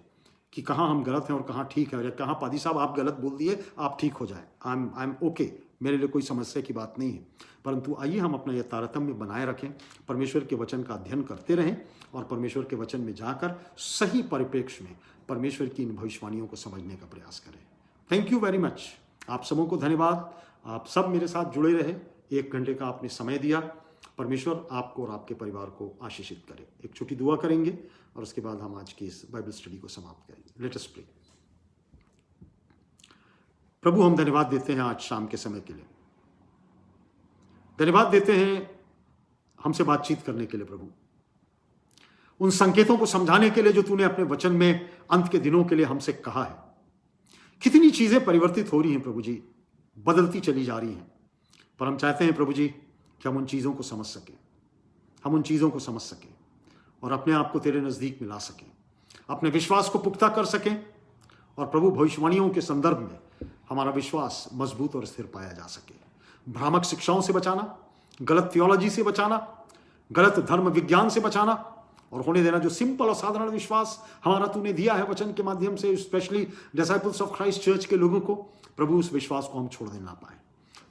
कि कहाँ हम गलत हैं और कहाँ ठीक है, और कहाँ पादी साहब आप गलत बोल दिए, आप ठीक हो जाए। आई एम ओके, मेरे लिए कोई समस्या की बात नहीं है। परंतु आइए हम अपना यह तारतम्य बनाए रखें, परमेश्वर के वचन का अध्ययन करते रहें, और परमेश्वर के वचन में जाकर सही परिप्रेक्ष्य में परमेश्वर की इन भविष्यवाणियों को समझने का प्रयास करें। Thank you very much. आप सबों को धन्यवाद। आप सब मेरे साथ जुड़े रहे, 1 घंटे का आपने समय दिया। परमेश्वर आपको और आपके परिवार को आशीषित करे। एक छोटी दुआ करेंगे और उसके बाद हम आज की इस बाइबल स्टडी को समाप्त करेंगे। Let us pray. प्रभु, हम धन्यवाद देते हैं आज शाम के समय के लिए, धन्यवाद देते हैं हमसे बातचीत करने के लिए। प्रभु, उन संकेतों को समझाने के लिए जो तूने अपने वचन में अंत के दिनों के लिए हमसे कहा है। कितनी चीजें परिवर्तित हो रही हैं प्रभु जी, बदलती चली जा रही हैं, पर हम चाहते हैं प्रभु जी कि हम उन चीजों को समझ सकें, हम उन चीजों को समझ सकें और अपने आप को तेरे नजदीक में ला सकें, अपने विश्वास को पुख्ता कर सकें, और प्रभु भविष्यवाणियों के संदर्भ में हमारा विश्वास मजबूत और स्थिर पाया जा सके। भ्रामक शिक्षाओं से बचाना, गलत थियोलॉजी से बचाना, गलत धर्म विज्ञान से बचाना, और होने देना जो सिंपल और साधारण विश्वास हमारा तूने दिया है वचन के माध्यम से, specially disciples of Christ church के लोगों को। प्रभु उस विश्वास को हम छोड़ने ना पाए।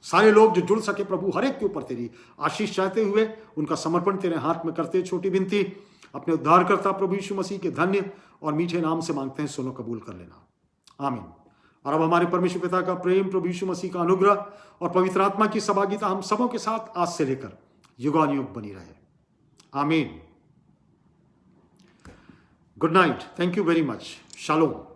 सारे लोग जो जुड़ सके प्रभु हर एक के ऊपर तेरी आशीष चाहते हुए उनका समर्पण तेरे हाथ में करते, छोटी विनती अपने उद्धारकर्ता प्रभु यीशु मसीह के धन्य और मीठे नाम से मांगते हैं, सुनो कबूल कर लेना, आमीन। और अब हमारे परमेश्वर पिता का प्रेम, प्रभु यीशु मसीह का अनुग्रह और पवित्र आत्मा की सहभागिता हम सबों के साथ आज से लेकर युगानुयुग बनी रहे, आमीन। Good night, thank you very much, shalom.